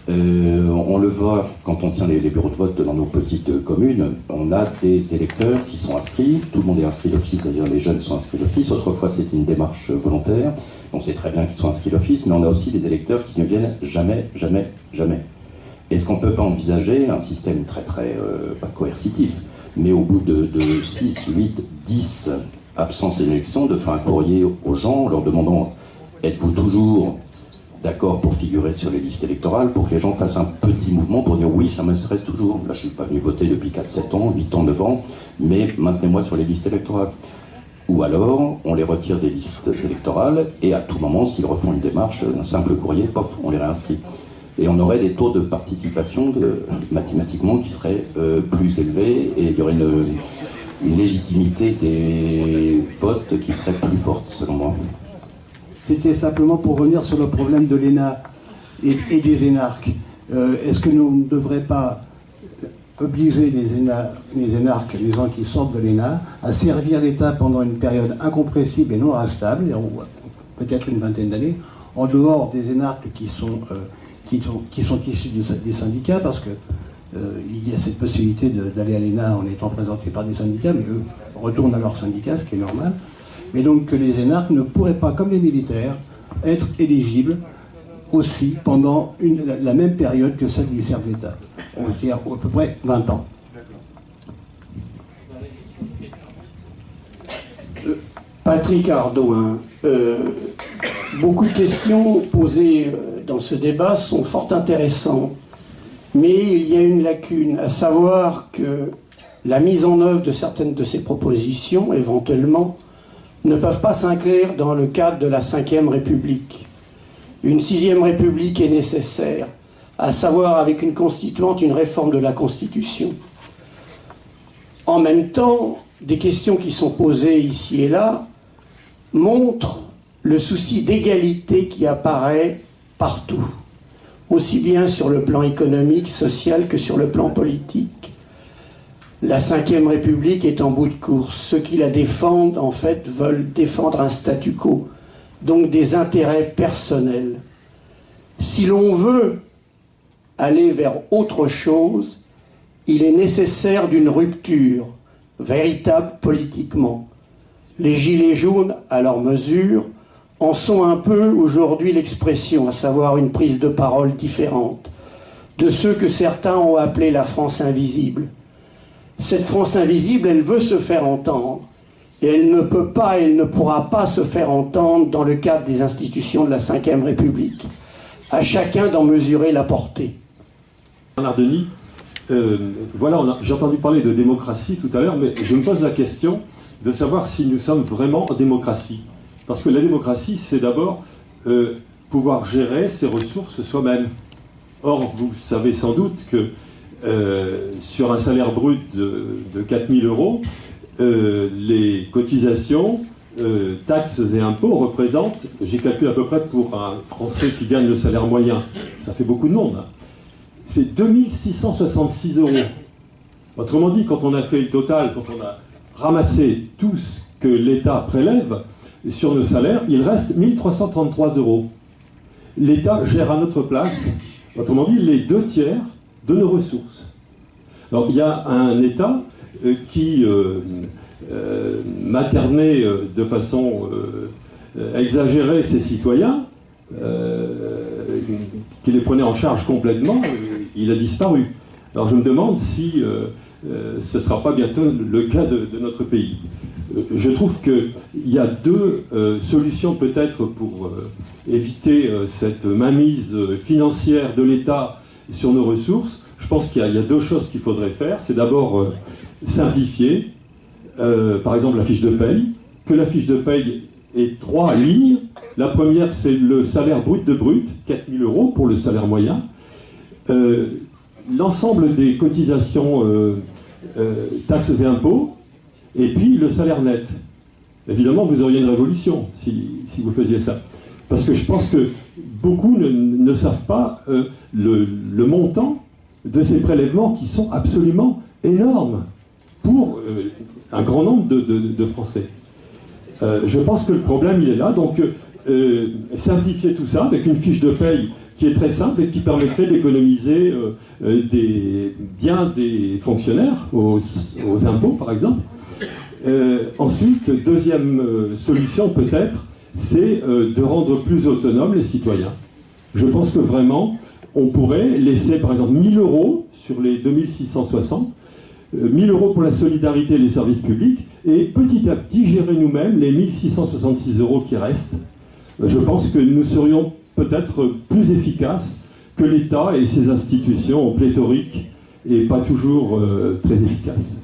On le voit quand on tient les bureaux de vote dans nos petites communes, on a des électeurs qui sont inscrits, tout le monde est inscrit d'office, d'ailleurs les jeunes sont inscrits d'office, autrefois c'était une démarche volontaire, on sait très bien qu'ils sont inscrits d'office, mais on a aussi des électeurs qui ne viennent jamais. Est-ce qu'on ne peut pas envisager un système très pas coercitif, mais au bout de 6, 8, 10 absences d'élection, de faire un courrier aux gens en leur demandant « Êtes-vous toujours d'accord pour figurer sur les listes électorales ?» pour que les gens fassent un petit mouvement pour dire « Oui, ça m'intéresse toujours. Là, je ne suis pas venu voter depuis 4, 7 ans, 8 ans, 9 ans, mais maintenez-moi sur les listes électorales. » Ou alors, on les retire des listes électorales et à tout moment, s'ils refont une démarche, un simple courrier, pof, on les réinscrit. Et on aurait des taux de participation mathématiquement qui seraient plus élevés et il y aurait une légitimité des votes qui serait plus forte, selon moi. C'était simplement pour revenir sur le problème de l'ENA et des énarques. Est-ce que nous ne devrions pas obliger les énarques, les gens qui sortent de l'ENA, à servir l'État pendant une période incompressible et non rachetable, peut-être une vingtaine d'années, en dehors des énarques qui sont issus des syndicats, parce que il y a cette possibilité d'aller à l'ENA en étant présenté par des syndicats, mais eux retournent à leur syndicat, ce qui est normal. Mais donc que les énarques ne pourraient pas, comme les militaires, être éligibles aussi pendant la même période que celle qui servent l'État. C'est-à-dire à peu près 20 ans. Patrick Ardouin, beaucoup de questions posées dans ce débat sont fort intéressantes, mais il y a une lacune, à savoir que la mise en œuvre de certaines de ces propositions, éventuellement, ne peuvent pas s'inscrire dans le cadre de la Ve République. Une Sixième République est nécessaire, à savoir avec une constituante, une réforme de la Constitution. En même temps, des questions qui sont posées ici et là montrent le souci d'égalité qui apparaît partout, aussi bien sur le plan économique, social que sur le plan politique. La Ve République est en bout de course. Ceux qui la défendent, en fait, veulent défendre un statu quo, donc des intérêts personnels. Si l'on veut aller vers autre chose, il est nécessaire d'une rupture véritable politiquement. Les Gilets jaunes, à leur mesure, en sont un peu aujourd'hui l'expression, à savoir une prise de parole différente de ceux que certains ont appelé la France invisible. Cette France invisible, elle veut se faire entendre, et elle ne peut pas, elle ne pourra pas se faire entendre dans le cadre des institutions de la Ve République. À chacun d'en mesurer la portée. Bernard Denis, voilà, j'ai entendu parler de démocratie tout à l'heure, mais je me pose la question de savoir si nous sommes vraiment en démocratie. Parce que la démocratie, c'est d'abord pouvoir gérer ses ressources soi-même. Or, vous savez sans doute que sur un salaire brut de 4 000 euros, les cotisations, taxes et impôts représentent, j'ai calculé à peu près pour un Français qui gagne le salaire moyen, ça fait beaucoup de monde, hein. C'est 2666 euros. Autrement dit, quand on a fait le total, quand on a ramassé tout ce que l'État prélève sur nos salaires, il reste 1333 euros. L'État gère à notre place, autrement dit, les 2/3 de nos ressources. Alors, il y a un État qui maternait de façon exagérée ses citoyens, qui les prenait en charge complètement, il a disparu. Alors je me demande si ce ne sera pas bientôt le cas de notre pays. Je trouve qu'il y a deux solutions peut-être pour éviter cette mainmise financière de l'État sur nos ressources. Je pense qu'il y a deux choses qu'il faudrait faire. C'est d'abord simplifier, par exemple, la fiche de paye, que la fiche de paye ait 3 lignes. La première, c'est le salaire brut de brut, 4 000 euros pour le salaire moyen. L'ensemble des cotisations, taxes et impôts, et puis le salaire net. Évidemment, vous auriez une révolution si vous faisiez ça. Parce que je pense que beaucoup ne savent pas le montant de ces prélèvements qui sont absolument énormes pour un grand nombre de Français. Je pense que le problème, il est là. Donc, simplifier tout ça avec une fiche de paye qui est très simple et qui permettrait d'économiser bien des fonctionnaires aux impôts, par exemple. Ensuite, deuxième solution peut-être, c'est de rendre plus autonomes les citoyens. Je pense que vraiment, on pourrait laisser par exemple 1 000 euros sur les 2660, 1 000 euros pour la solidarité et les services publics, et petit à petit gérer nous-mêmes les 1666 euros qui restent. Je pense que nous serions peut-être plus efficaces que l'État et ses institutions pléthoriques et pas toujours très efficaces.